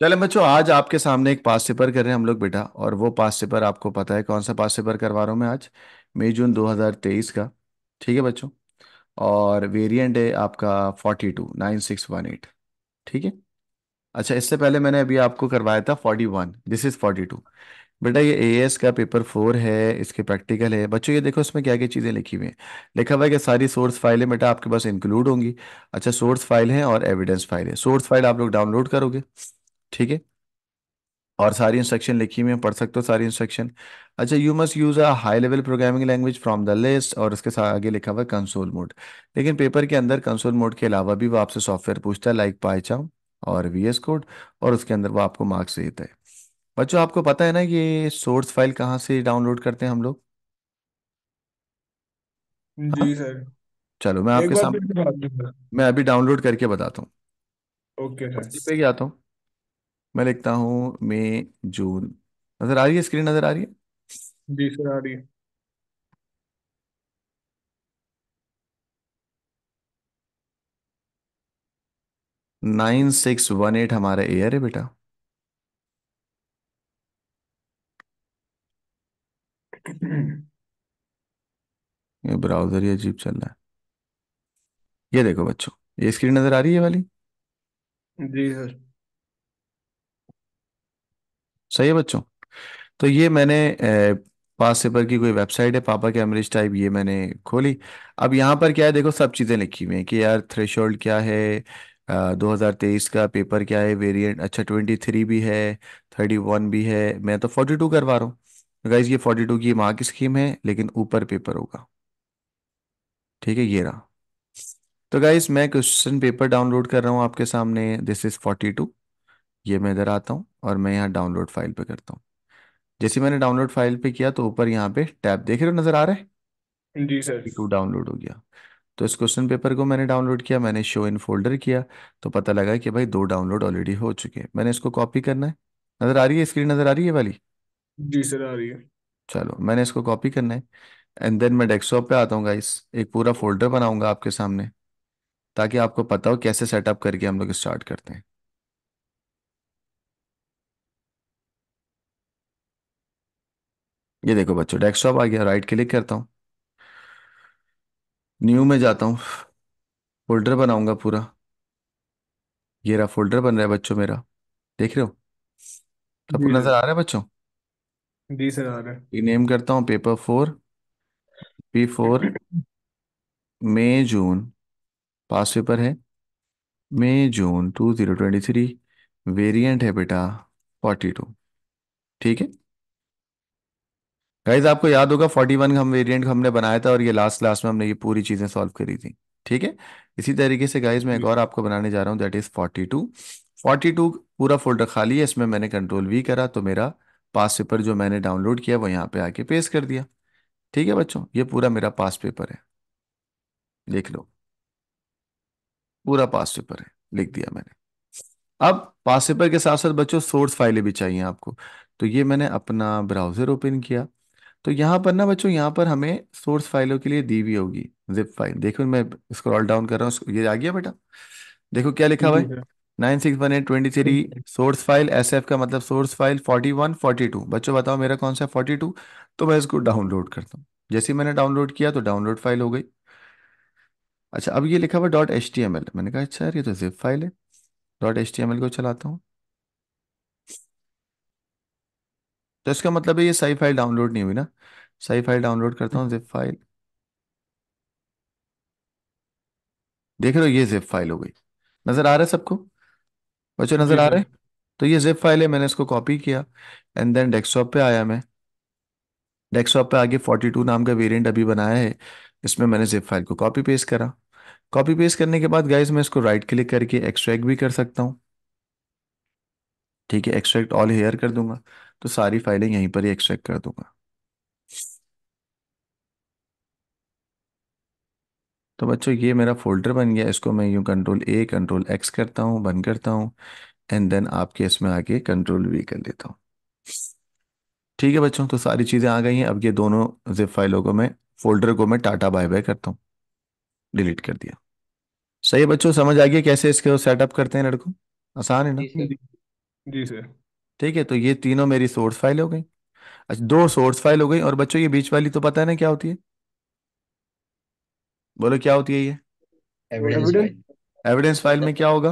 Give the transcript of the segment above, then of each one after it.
चले बच्चों, आज आपके सामने एक पास पेपर कर रहे हैं हम लोग बेटा। और वो पास पेपर आपको पता है कौन सा पास पेपर करवा रहा हूँ मैं आज? मई जून 2023 का। ठीक है बच्चों। और वेरिएंट है आपका 429618। ठीक है। अच्छा, इससे पहले मैंने अभी आपको करवाया था 41, दिस इज 42। बेटा ये एएस का पेपर 4 है, इसके प्रैक्टिकल है बच्चों। ये देखो इसमें क्या क्या चीज़ें लिखी हुई हैं। लिखा हुआ है कि सारी सोर्स फाइलें बेटा आपके पास इंक्लूड होंगी। अच्छा, सोर्स फाइल है और एविडेंस फाइल है। सोर्स फाइल आप लोग डाउनलोड करोगे। ठीक है। और सारी इंस्ट्रक्शन लिखी हुई है, पढ़ सकते हो सारी इंस्ट्रक्शन। अच्छा, you must use a high level programming language from the list, और उसके साथ आगे लिखा हुआ है कंसोल मोड। लेकिन पेपर के अंदर कंसोल मोड के अलावा भी वो आपसे सॉफ्टवेयर पूछता है, लाइक पाइचार्म और वीएस कोड। और उसके अंदर वो आपको मार्क्स देता है। बच्चों आपको पता है ना ये सोर्स फाइल कहाँ से डाउनलोड करते हैं हम लोग? हाँ। जी सर। चलो मैं एक आपके बार फिर सामने, से बात करना। मैं अभी डाउनलोड करके बताता हूँ। Okay sir. इसी पे क्या आता हूँ। मैं लिखता हूँ मई जून। नजर आ रही है, स्क्रीन नजर आ रही है? जी सर आ रही है। 9618 हमारा एयर है बेटा। ये ब्राउजर ही अजीब चल रहा है। ये देखो बच्चों, ये स्क्रीन नजर आ रही है वाली? जी सर। सही है बच्चों। तो ये मैंने पास पेपर की कोई वेबसाइट है पापा कैम्ब्रिज टाइप, ये मैंने खोली। अब यहाँ पर क्या है देखो, सब चीज़ें लिखी हुई हैं कि यार थ्रेशोल्ड क्या है, 2023 का पेपर क्या है, वेरिएंट अच्छा 23 भी है, 31 भी है। मैं तो 42 करवा रहा हूँ। गाइज ये 42 की मार्क स्कीम है, लेकिन ऊपर पेपर होगा। ठीक है, ये रहा। तो गाइज मैं क्वेश्चन पेपर डाउनलोड कर रहा हूँ आपके सामने, दिस इज 42। ये मैं इधर आता हूँ और मैं यहाँ डाउनलोड फाइल पे करता हूँ। जैसे मैंने डाउनलोड फाइल पे किया तो ऊपर यहाँ पे टैब देख रहे हो नजर आ रहा है? जी सर। 2 डाउनलोड हो गया। तो इस क्वेश्चन पेपर को मैंने डाउनलोड किया, मैंने शो इन फोल्डर किया। तो पता लगा कि भाई 2 डाउनलोड ऑलरेडी हो चुके हैं। मैंने इसको कॉपी करना है। नजर आ रही है, स्क्रीन नजर आ रही है वाली? जी सर आ रही है। चलो मैंने इसको कॉपी करना है। एंड देन मैं डेस्कटॉप पे आता हूँ गाइस। एक पूरा फोल्डर बनाऊंगा आपके सामने, ताकि आपको पता हो कैसे सेटअप करके हम लोग स्टार्ट करते हैं। ये देखो बच्चों, डेस्कटॉप आ गया, राइट क्लिक करता हूँ, न्यू में जाता हूँ, फोल्डर बनाऊंगा पूरा। ये रहा फोल्डर बन रहा है बच्चों मेरा, देख रहे हो? सबको जी नजर सर। आ रहा है बच्चों? जी सर आ रहा है। ये नेम करता हूँ पेपर 4, P4, मई जून। पास पेपर है मई जून 2023। वेरिएंट है बेटा 42। ठीक है। गाइज आपको याद होगा 41 हम वेरिएंट हमने बनाया था, और ये लास्ट क्लास में हमने ये पूरी चीज़ें सॉल्व करी थी। ठीक है। इसी तरीके से गाइज मैं एक जी और आपको बनाने जा रहा हूँ, दैट इज 42। 42 पूरा फोल्डर खाली है, इसमें मैंने कंट्रोल V करा तो मेरा पास पेपर जो मैंने डाउनलोड किया वो यहाँ पे आके पेस्ट कर दिया। ठीक है बच्चों, ये पूरा मेरा पास पेपर है, देख लो। पूरा पास पेपर है, लिख दिया मैंने। अब पास पेपर के साथ साथ बच्चों सोर्स फाइलें भी चाहिए आपको। तो ये मैंने अपना ब्राउजर ओपन किया। तो यहाँ पर ना बच्चों, यहाँ पर हमें सोर्स फाइलों के लिए दी हुई होगी जिप फाइल। देखो मैं स्क्रॉल डाउन कर रहा हूँ, ये आ गया बेटा। देखो क्या लिखा हुआ जी है, सर। 961823 source file. SF का मतलब सोर्स फाइल 41 42। बच्चों बताओ मेरा कौन सा 42? तो मैं इसको डाउनलोड करता हूँ। जैसे ही मैंने डाउनलोड किया तो डाउनलोड फाइल हो गई। अच्छा, अब ये लिखा हुआ .html, मैंने कहा अच्छा यार ये तो जिप फाइल है। .html को चलाता हूँ। तो इसका मतलब है ये सही फाइल डाउनलोड नहीं हुई ना। सही फाइल डाउनलोड करता हूँ, जिप फाइल। देख रहे हो, ये जिप फाइल हो गई। नजर आ रहा है सबको? बच्चों नजर जी आ रहे सर। हैं? तो ये जिप फाइल है, मैंने इसको कॉपी किया। एंड देन डेस्कटॉप पे आया मैं। डेस्कटॉप पे आगे 42 नाम का वेरिएंट अभी बनाया है, इसमें मैंने जिप फाइल को कॉपी पेस्ट करा। कॉपी पेस्ट करने के बाद गाइस मैं इसको राइट क्लिक करके एक्सट्रैक्ट भी कर सकता हूँ। ठीक है, एक्सट्रैक्ट ऑल हेयर कर दूंगा। तो सारी फाइलें यहीं पर ही एक्सट्रैक्ट कर दूंगा। तो बच्चों ये मेरा फोल्डर बन गया, इसको मैं यूं कंट्रोल X करता हूँ, बंद करता हूँ। एंड देन आपके इसमें आके कंट्रोल V कर लेता हूँ। ठीक है बच्चों, तो सारी चीज़ें आ गई हैं। अब ये दोनों जिप फाइलों को मैं, फोल्डर को मैं टाटा बाय बाय करता हूँ। डिलीट कर दिया। सही है बच्चों, समझ आ गया कैसे इसको सेटअप करते हैं लड़कों? आसान है ना? जी सर। जी सर। ठीक है, तो ये तीनों मेरी सोर्स फाइल हो गई। अच्छा, दो सोर्स फाइल हो गई, और बच्चों ये बीच वाली तो पता है ना क्या होती है? बोलो क्या होती है ये? Evidence evidence. File. Evidence file में क्या होगा?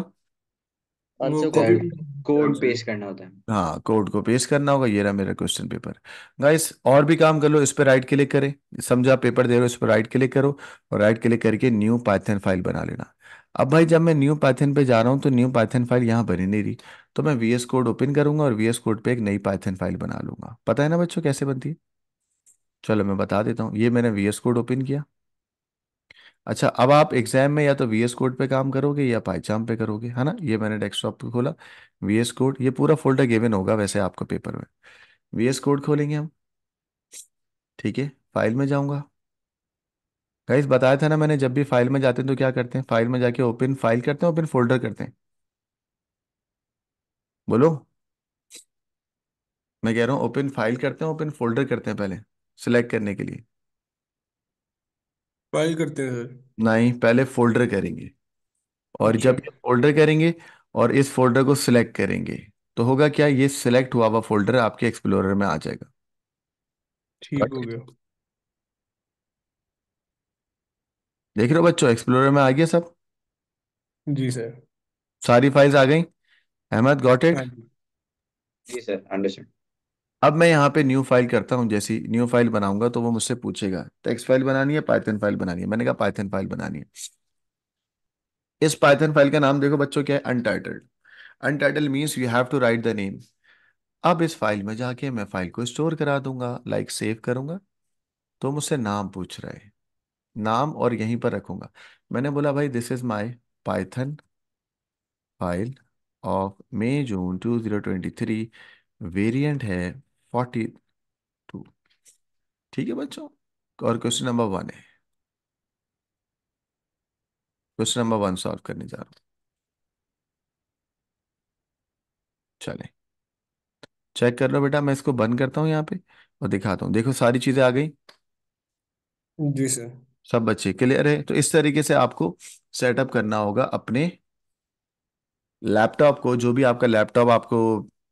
वो आंसर कॉपी। कोड पेस्ट करना होता है। हाँ, कोड को पेस्ट करना होगा। ये रहा मेरा क्वेश्चन पेपर। गाइस, और भी काम कर लो, इस पर राइट क्लिक करें। समझा, पेपर दे रहे हो, इस पर राइट क्लिक करो, और राइट क्लिक करके न्यू पाइथन फाइल बना लेना। अब भाई जब मैं न्यू पाइथन पे जा रहा हूँ तो न्यू पाइथन फाइल यहाँ बनी नहीं रही। तो मैं वीएस कोड ओपन करूंगा और वीएस कोड पे एक नई पाइथन फाइल बना लूंगा। पता है ना बच्चों कैसे बनती है? चलो मैं बता देता हूँ। ये मैंने वीएस कोड ओपन किया। अच्छा, अब आप एग्जाम में या तो वीएस कोड पे काम करोगे या पाइचाम पे करोगे, है ना? ये मैंने डेस्कटॉप पे खोला, वीएस कोड, ये पूरा फोल्डर गिवन होगा वैसे आपको पेपर में। वीएस कोड खोलेंगे हम। ठीक है, फाइल में जाऊंगा। गाइस, बताया था ना मैंने, जब भी फाइल में जाते हैं तो क्या करते हैं? फाइल में जाके ओपन फाइल करते हैं, ओपन फोल्डर करते हैं। बोलो। मैं कह रहा हूँ ओपन फाइल करते हैं, ओपन फोल्डर करते हैं पहले, सिलेक्ट करने के लिए। फाइल करते हैं सर। नहीं, पहले फोल्डर करेंगे। और अच्छा। जब ये फोल्डर करेंगे और इस फोल्डर को सिलेक्ट करेंगे, तो होगा क्या, ये सिलेक्ट हुआ हुआ फोल्डर आपके एक्सप्लोरर में आ जाएगा। ठीक हो Right? गया। देख रहे हो बच्चों, एक्सप्लोरर में आ गया सब। जी सर। सारी फाइल्स आ गई। Ahmed, got it? हाँ जी। जी सर, अंडरस्टैंड। अब मैं यहाँ पे न्यू फाइल करता हूँ। जैसी न्यू फाइल बनाऊंगा तो वो मुझसे पूछेगा टेक्स्ट फाइल बनानी है, पाइथन फाइल बनानी है। मैंने कहा पाइथन फाइल बनानी है। इस पाइथन फाइल का नाम देखो बच्चों, क्या है? Untitled. Untitled means you have to write the name. अब इस फाइल में जाके मैं फाइल को स्टोर करा दूंगा, लाइक सेव करूंगा। तो मुझसे नाम पूछ रहा है, नाम और यहीं पर रखूंगा। मैंने बोला भाई this is my Python file of May June 2023, variant है 42। ठीक है बच्चों, और क्वेश्चन नंबर 1 है। क्वेश्चन नंबर 1 सॉल्व करने जा रहा हूँ। चलें, चेक कर लो बेटा। मैं इसको बंद करता हूँ यहाँ पे और दिखाता हूँ। देखो सारी चीज़ें आ गई। जी सर। सब बच्चे क्लियर है? तो इस तरीके से आपको सेटअप करना होगा अपने लैपटॉप को। जो भी आपका लैपटॉप आपको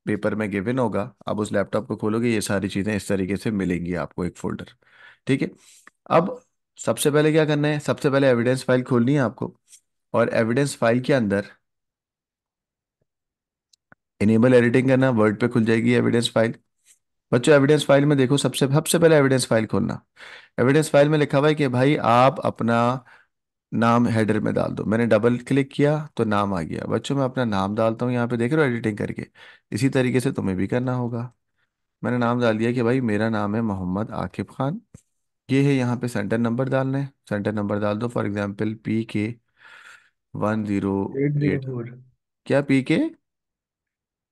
पेपर में गिवन होगा, आप उस लैपटॉप को खोलोगे, ये सारी चीज़ें इस तरीके से मिलेंगी आपको, एक फोल्डर। ठीक है। अब सबसे पहले क्या करना है? सबसे पहले एविडेंस फाइल खोलनी है आपको, और एविडेंस फाइल के अंदर इनेबल एडिटिंग करना। वर्ड पे खुल जाएगी एविडेंस फाइल। बच्चों, एविडेंस फाइल में देखो, सबसे सबसे पहले एविडेंस फाइल खोलना। एविडेंस फाइल में लिखा हुआ है कि भाई आप अपना नाम हेडर में डाल दो। मैंने डबल क्लिक किया तो नाम आ गया। बच्चों, मैं अपना नाम डालता हूँ यहाँ पे, देख रहे हो एडिटिंग करके। इसी तरीके से तुम्हें भी करना होगा। मैंने नाम डाल दिया कि भाई मेरा नाम है मोहम्मद आकिब खान। ये है, यहाँ पे सेंटर नंबर डालना है। सेंटर नंबर डाल दो, for example eight zero PK 108। For क्या PK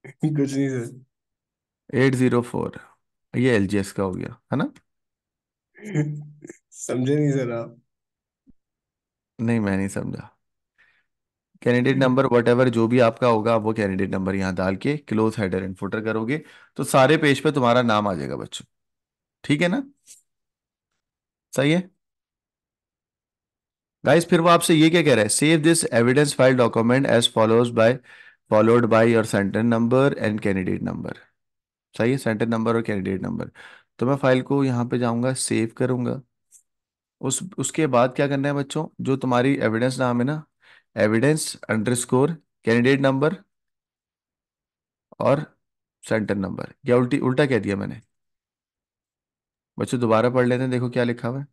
कुछ नहीं सर। 804? ये LGS का हो गया है ना? समझे नहीं सर आप। नहीं, मैं नहीं समझा। कैंडिडेट नंबर वट एवर जो भी आपका होगा, वो कैंडिडेट नंबर यहाँ डाल के क्लोज हेडर एंड फुटर करोगे, तो सारे पेज पे तुम्हारा नाम आ जाएगा बच्चों। ठीक है ना? सही है गाइस? फिर वो आपसे ये क्या कह रहा है? Save this evidence file document as followed by your centre number and candidate number. सही है, सेंटर नंबर और कैंडिडेट नंबर। तो मैं फाइल को यहाँ पे जाऊंगा, सेव करूंगा। उसके बाद क्या करना है बच्चों? जो तुम्हारी एविडेंस नाम है ना, एविडेंस अंडरस्कोर कैंडिडेट नंबर और सेंटर नंबर, या उल्टी उल्टा कह दिया मैंने? बच्चों दोबारा पढ़ लेते हैं, देखो क्या लिखा हुआ है।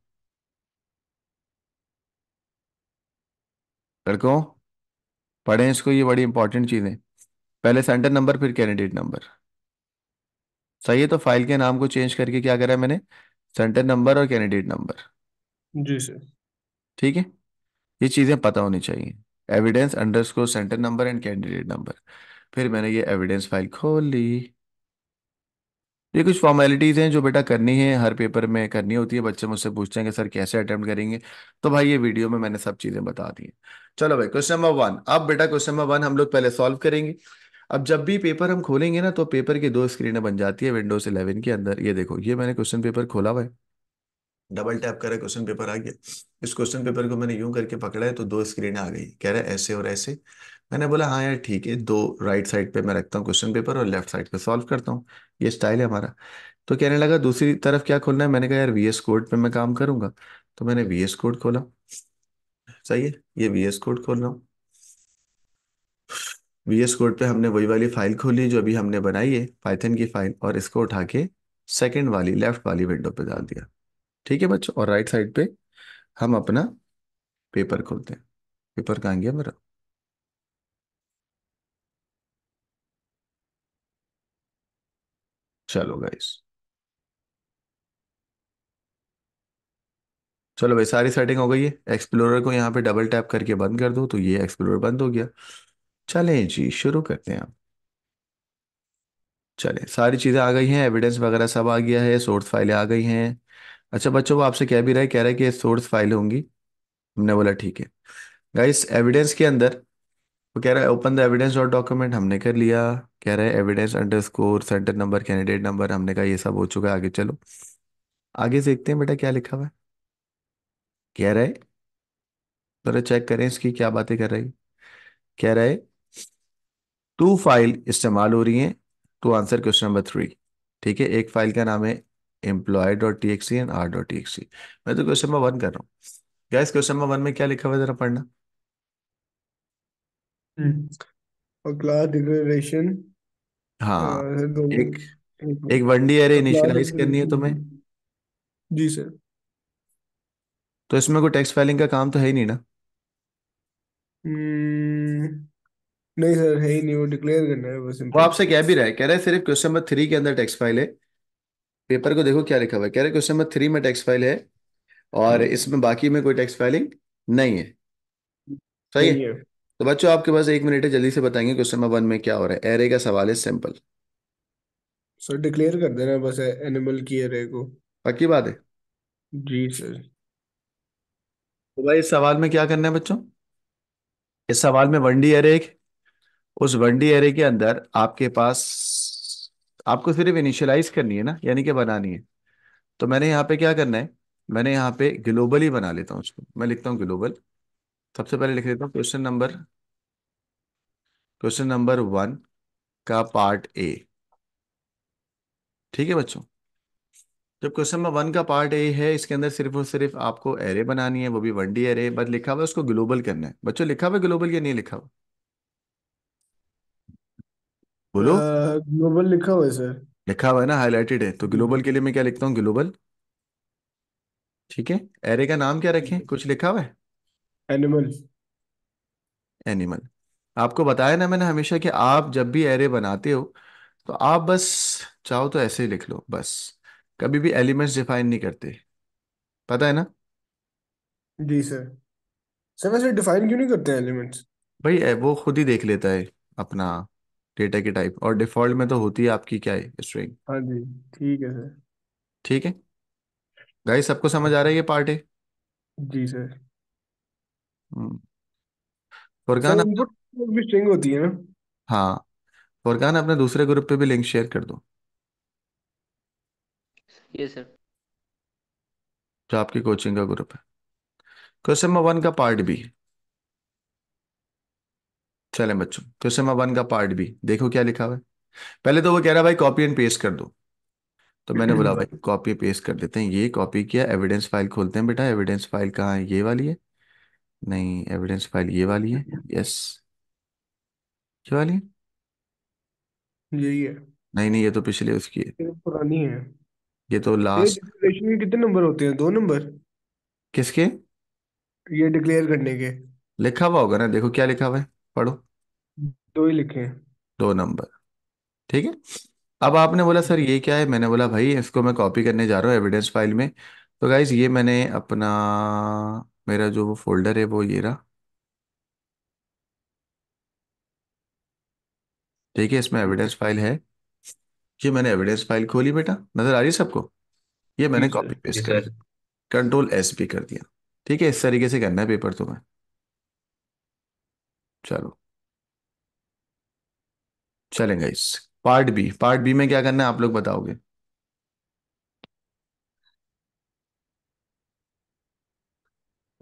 लड़कों, पढ़ें इसको, ये बड़ी इंपॉर्टेंट चीज़ है। पहले सेंटर नंबर, फिर कैंडिडेट नंबर। सही है? तो फाइल के नाम को चेंज करके क्या करा है मैंने? सेंटर नंबर और कैंडिडेट नंबर। जी सर। ठीक है, ये चीज़ें पता होनी चाहिए। Evidence underscore centre number and candidate number. फिर मैंने ये एविडेंस फाइल खोल ली। ये कुछ फॉर्मेलिटीज़ हैं जो बेटा करनी है, हर पेपर में करनी होती है। बच्चे मुझसे पूछते हैं कि सर कैसे अटेम्प्ट करेंगे, तो भाई ये वीडियो में मैंने सब चीज़ें बता दी हैं। चलो भाई, क्वेश्चन नंबर 1। अब बेटा क्वेश्चन नंबर 1 हम लोग पहले सॉल्व करेंगे। अब जब भी पेपर हम खोलेंगे ना, तो पेपर की दो स्क्रीनें बन जाती है विंडोज 11 के अंदर। ये देखो, ये मैंने क्वेश्चन पेपर खोला हुआ है। डबल टैप करा, क्वेश्चन पेपर आ गया। इस क्वेश्चन पेपर को मैंने यूं करके पकड़ा है तो दो स्क्रीन आ गई, कह रहा है ऐसे और ऐसे। मैंने बोला हाँ यार ठीक है, दो राइट साइड पे मैं रखता हूँ क्वेश्चन पेपर और लेफ्ट साइड पे सॉल्व करता हूँ, ये स्टाइल है हमारा। तो कहने लगा दूसरी तरफ क्या खोलना है, मैंने कहा यार VS कोड पे मैं काम करूंगा। तो मैंने VS कोड खोला। सही है, ये VS कोड खोल रहा हूँ। VS कोड पे हमने वही वाली फाइल खोली जो अभी हमने बनाई है, पाइथन की फाइल, और इसको उठा के सेकंड वाली लेफ्ट वाली विंडो पे डाल दिया। ठीक है बच्चों, और राइट साइड पे हम अपना पेपर खोलते हैं। पेपर कहाँ गया मेरा? चलो गाइस, चलो भाई सारी सेटिंग हो गई है। एक्सप्लोरर को यहाँ पे डबल टैप करके बंद कर दो तो ये एक्सप्लोरर बंद हो गया। चलें जी, शुरू करते हैं आप। चलें, सारी चीज़ें आ गई हैं, एविडेंस वगैरह सब आ गया है, सोर्स फाइलें आ गई हैं। अच्छा बच्चों, वो आपसे कह भी रहा है, कह रहा है कि ये सोर्स फाइल होंगी। हमने बोला ठीक है। गाइस एविडेंस के अंदर वो कह रहा है open the evidence dot document, हमने कर लिया। कह रहा है evidence underscore centre number candidate number, हमने कहा ये सब हो चुका है, आगे चलो। आगे देखते हैं बेटा क्या लिखा हुआ है। कह रहा है, जरा चेक करें इसकी क्या बातें कर रही है। कह रहा है टू फाइल इस्तेमाल हो रही हैं टू आंसर क्वेश्चन नंबर 3। ठीक है, एक फाइल का नाम है employee.txt एंड r.txt। मैं तो क्वेश्चन नंबर 1 कर रहा हूँ। गैस क्वेश्चन नंबर 1 में क्या लिखा हुआ है जरा पढ़ना। हम्म। और क्लास डिक्लेरेशन हाँ, दो एक एक वनडी एरे क्लास इनिशियलाइज करनी है तुम्हें। डिक्लेरेशन। जी सर। तो इसमें कोई टेक्स्ट फाइलिंग का काम तो है ही नहीं ना। हम्म, नहीं सर, है ही नहीं, वो डिक्लेयर करना है बस वो सिंपल। आपसे कह भी रहा है, कह रहा है सिर्फ क्वेश्चन नंबर 3 के अंदर टेक्स्ट फाइल है। पेपर को देखो क्या लिखा हुआ है, कह रहा है क्वेश्चन नंबर 3 में टेक्स्ट फाइल है और इसमें बाकी में कोई टेक्स्ट फाइलिंग नहीं है। सही है। नहीं है तो बच्चों आपके पास 1 मिनट है, जल्दी से बताएंगे क्वेश्चन नंबर 1 में क्या हो रहा है। एरे का सवाल है, सिंपल। सर, डिक्लेयर कर देना बस एनिमल की एरे को। पक्की बात है। जी सर। तो भाई इस सवाल में क्या करना है बच्चों, इस सवाल में वनडी एरे, उस वनडी एरे के अंदर आपके पास आपको सिर्फ इनिशियलाइज करनी है ना, यानी कि बनानी है। तो मैंने यहाँ पे क्या करना है, मैंने यहाँ पे ग्लोबली बना लेता हूँ उसको, मैं लिखता हूँ ग्लोबल। सबसे पहले लिख लेता हूँ क्वेश्चन नंबर 1 का पार्ट ए। ठीक है बच्चों, जब क्वेश्चन नंबर 1 का पार्ट ए है, इसके अंदर सिर्फ और सिर्फ आपको एरे बनानी है, वो भी वनडी एरे, बस लिखा हुआ है उसको ग्लोबल करना है। बच्चों लिखा हुआ है ग्लोबल या नहीं लिखा हुआ? बोलो। ग्लोबल लिखा हुआ है सर। लिखा हुआ है ना, हाईलाइटेड है, तो ग्लोबल के लिए मैं क्या लिखता हूँ, ग्लोबल। ठीक है। एरे का नाम क्या रखें, कुछ लिखा हुआ है? एनिमल। एनिमल। आपको बताया ना मैंने हमेशा कि आप जब भी एरे बनाते हो तो आप बस चाहो तो ऐसे ही लिख लो बस, कभी भी एलिमेंट्स डिफाइन नहीं करते, पता है ना। जी सर। सर वैसे डिफाइन क्यों नहीं करते हैं एलिमेंट्स? भाई वो खुद ही देख लेता है अपना डेटा की टाइप, और डिफॉल्ट में तो होती है आपकी क्या है, स्ट्रिंग। हाँ जी। ठीक है सर। ठीक है गाइस, सबको समझ आ रहा है ये पार्ट है। जी सर। हम्म, फुरकान सर अपना, इनपुट भी स्ट्रिंग होती है ना? हाँ, फुरकान अपने दूसरे ग्रुप पे भी लिंक शेयर कर दो, ये सर। जो आपकी कोचिंग का ग्रुप है। क्वेश्चन नंबर 1 का पार्ट बी। चलें बच्चों, क्वेश्चन नंबर 1 का पार्ट बी देखो क्या लिखा हुआ है। पहले तो वो कह रहा है भाई कॉपी एंड पेस्ट कर दो। तो मैंने बोला भाई कॉपी पेस्ट कर देते हैं, ये कॉपी किया, एविडेंस फाइल खोलते हैं बेटा। एविडेंस फाइल कहाँ है, ये वाली है? नहीं, एविडेंस फाइल ये वाली है। यस, ये वाली है। यही है। नहीं नहीं, ये तो पिछले उसकी है, ये पुरानी है। ये तो ये लास्ट। डिक्लेरेशन के कितने नंबर होते हैं? दो नंबर? किसके? ये डिक्लेयर करने के लिखा हुआ होगा ना, देखो क्या लिखा हुआ है, पढ़ो। दो ही लिखे हैं। 2 नंबर। ठीक है। अब आपने बोला सर ये क्या है, मैंने बोला भाई इसको मैं कॉपी करने जा रहा हूँ एविडेंस फाइल में। तो गाइज ये मैंने अपना, मेरा जो वो फोल्डर है वो ये रहा। ठीक है, इसमें एविडेंस फाइल है। ये मैंने एविडेंस फाइल खोली बेटा, नजर आ रही है सबको। ये मैंने जी कॉपी सर। जी पेस्ट कर सर। दिया, कंट्रोल S भी कर दिया। ठीक है, इस तरीके से करना है पेपर तुम्हें। चलो चलेंगे इस पार्ट बी में क्या करना है आप लोग बताओगे।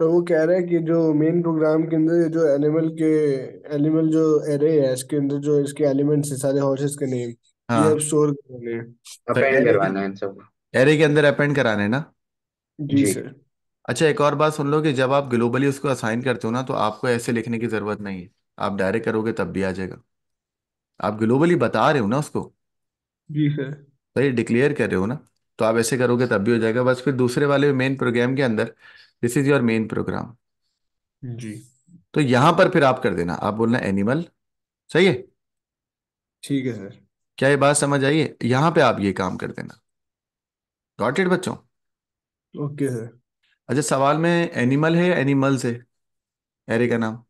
तो वो कह रहा है कि जो मेन प्रोग्राम के अंदर ये जो एनिमल जो एरे है, इसके अंदर जो इसके एलिमेंट्स है सारे हॉर्सेस के नेम, ये अब हाँ, स्टोर करने हैं। तो अपेंड एरे के करवाना है इन सब। एरे के अंदर अपेंड कराने ना। जी जी। सर। अच्छा, एक और बात सुन लो कि जब आप ग्लोबली उसको असाइन करते हो ना, तो आपको ऐसे लिखने की जरूरत नहीं है। आप डायरेक्ट करोगे तब भी आ जाएगा। आप ग्लोबली बता रहे हो ना उसको, जी सर। भाई डिक्लेयर कर रहे हो ना, तो आप ऐसे करोगे तब भी हो जाएगा। बस फिर दूसरे वाले मेन प्रोग्राम के अंदर, this is your main program, जी। तो यहां पर फिर आप कर देना, आप बोलना एनिमल। सही है। ठीक है सर। क्या ये बात समझ आई है? यहां पे आप ये काम कर देना। गॉट इट बच्चों? Okay sir. अच्छा, सवाल में एनिमल है या एनिमल्स है, एरे का नाम?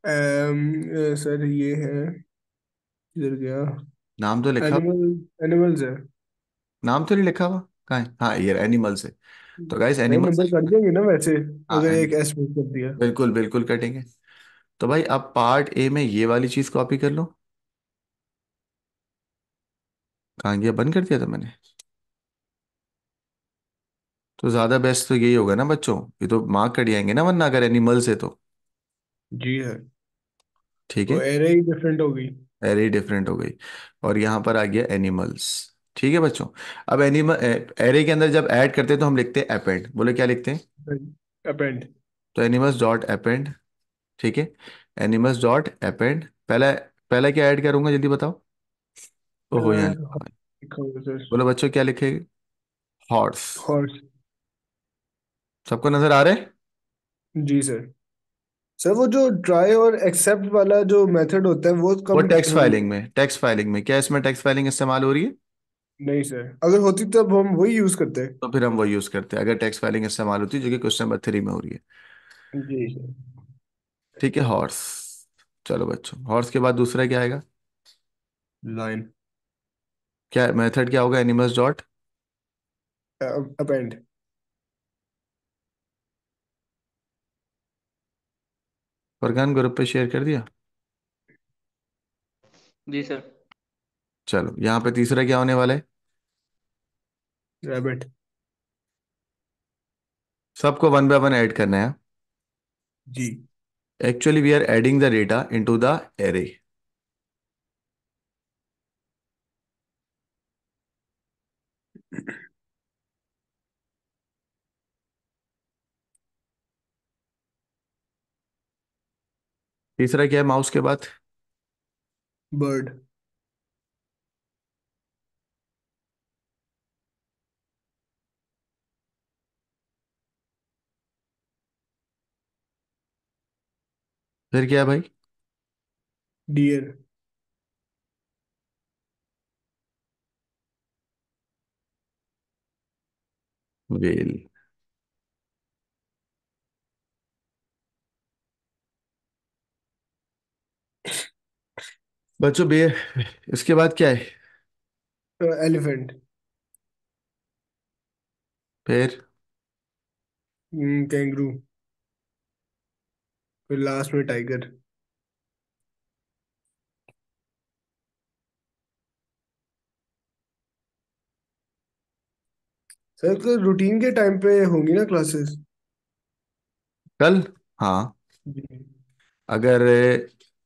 सर ये है, किधर गया? नाम तो लिखा हुआ। एनिमल, एनिमल्स है। नाम तो नहीं लिखा हुआ। कहाँ है? हाँ, ये एनिमल्स है। तो गाइस नहीं, एनिमल्स। नंबर कट देंगे ना वैसे, हाँ अगर एक एस मिस कर दिया। बिल्कुल बिल्कुल कटेंगे। तो भाई अब पार्ट ए में ये वाली चीज कॉपी कर लो। कहाँ गया? बंद कर दिया था मैंने। तो ज्यादा बेस्ट तो यही होगा ना बच्चों, ये तो मार्क कट जाएंगे ना वरना, अगर एनिमल्स है तो। जी सर। ठीक वो है। एरे ही डिफरेंट हो गई। एरे डिफरेंट हो गई, और यहाँ पर आ गया एनिमल्स। ठीक है बच्चों। अब एनिमल एरे के अंदर जब ऐड करते हैं तो हम लिखते हैं अपेंड। बोले क्या लिखते हैं? अपेंड। तो एनिमल्स डॉट अपेंड। ठीक है। Animals dot append. पहला, पहला क्या ऐड करूंगा जल्दी बताओ। ओहो, यहाँ लिखा है। लिखा हुआ सर। बोलो बच्चों क्या लिखेगा? हॉर्स। हॉर्स। सबको नजर आ रहे हैं? जी सर। सर वो जो ट्राई और एक्सेप्ट वाला जो मेथड होता है वो वो कब टेक्स्ट हम? फाइलिंग में, टेक्स्ट फाइलिंग में क्या इसमें टेक्स्ट फाइलिंग इस्तेमाल हो रही है? नहीं सर, अगर होती तब हम वही यूज करते। तो फिर हम वो यूज करते हैं, अगर टेक्स्ट फाइलिंग इस्तेमाल होती है, जो कि क्वेश्चन नंबर 3 में हो रही है। जी सर। ठीक है, हॉर्स। चलो बच्चों, हॉर्स के बाद दूसरा क्या आएगा? लाइन। क्या मेथड क्या होगा? Animals dot. अपेंड। फरगान ग्रुप पे शेयर कर दिया। जी सर। चलो, यहाँ पे तीसरा क्या होने वाला है? रैबिट। सबको वन बाय वन ऐड करना है। जी। Actually we are adding the data into the array. तीसरा क्या है माउस के बाद? बर्ड। फिर क्या है भाई? डियर। वेल। बच्चों बे, इसके बाद क्या है? एलिफेंट। फिर कैंगरू। फिर लास्ट में टाइगर। सर तो रूटीन के टाइम पे होंगी ना क्लासेस? कल? हाँ, जी। अगर